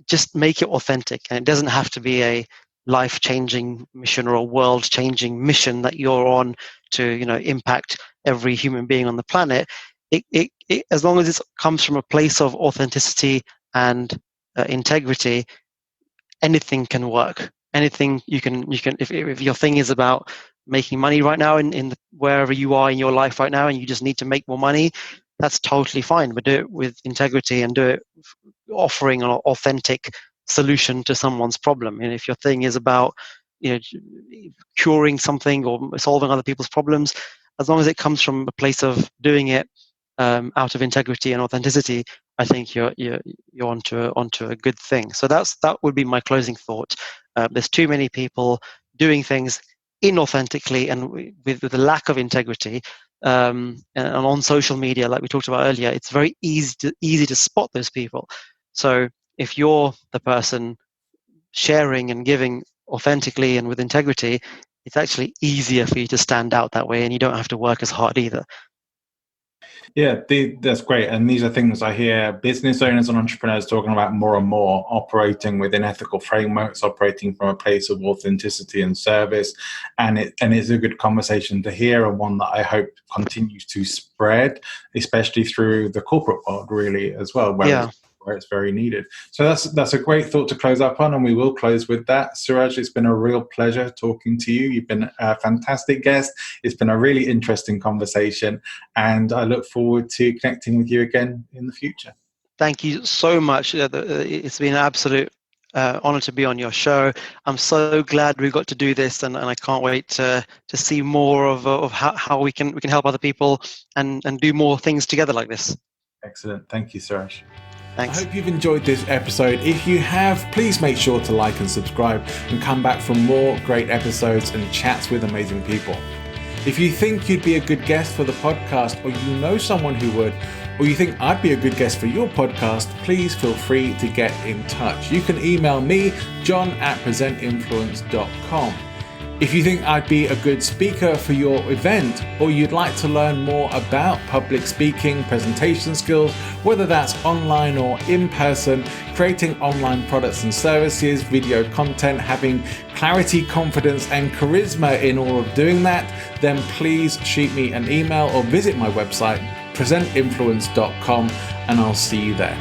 just make it authentic. And it doesn't have to be a life-changing mission or a world-changing mission that you're on to impact every human being on the planet. It as long as it comes from a place of authenticity and integrity, anything can work. Anything you can if your thing is about making money right now in wherever you are in your life right now, and you just need to make more money, that's totally fine. But do it with integrity and do it offering an authentic solution to someone's problem. And if your thing is about curing something or solving other people's problems, as long as it comes from a place of doing it out of integrity and authenticity, I think you're onto a good thing. So that would be my closing thought. There's too many people doing things inauthentically and with a lack of integrity. And on social media, like we talked about earlier, it's very easy to spot those people. So if you're the person sharing and giving authentically and with integrity, it's actually easier for you to stand out that way, and you don't have to work as hard either. Yeah, that's great. And these are things I hear business owners and entrepreneurs talking about more and more, operating within ethical frameworks, operating from a place of authenticity and service. And it's a good conversation to hear, and one that I hope continues to spread, especially through the corporate world, really, as well, where it's very needed. So that's a great thought to close up on, and we will close with that. Suraj, it's been a real pleasure talking to you. You've been a fantastic guest. It's been a really interesting conversation, and I look forward to connecting with you again in the future. Thank you so much. It's been an absolute honor to be on your show. I'm so glad we got to do this, and I can't wait to see more of how we can help other people and do more things together like this. Excellent. Thank you, Suraj. Thanks. I hope you've enjoyed this episode. If you have, please make sure to like and subscribe, and come back for more great episodes and chats with amazing people. If you think you'd be a good guest for the podcast, or you know someone who would, or you think I'd be a good guest for your podcast, please feel free to get in touch. You can email me, john@presentinfluence.com. If you think I'd be a good speaker for your event, or you'd like to learn more about public speaking, presentation skills, whether that's online or in person, creating online products and services, video content, having clarity, confidence, and charisma in all of doing that, then please shoot me an email or visit my website, presentinfluence.com, and I'll see you there.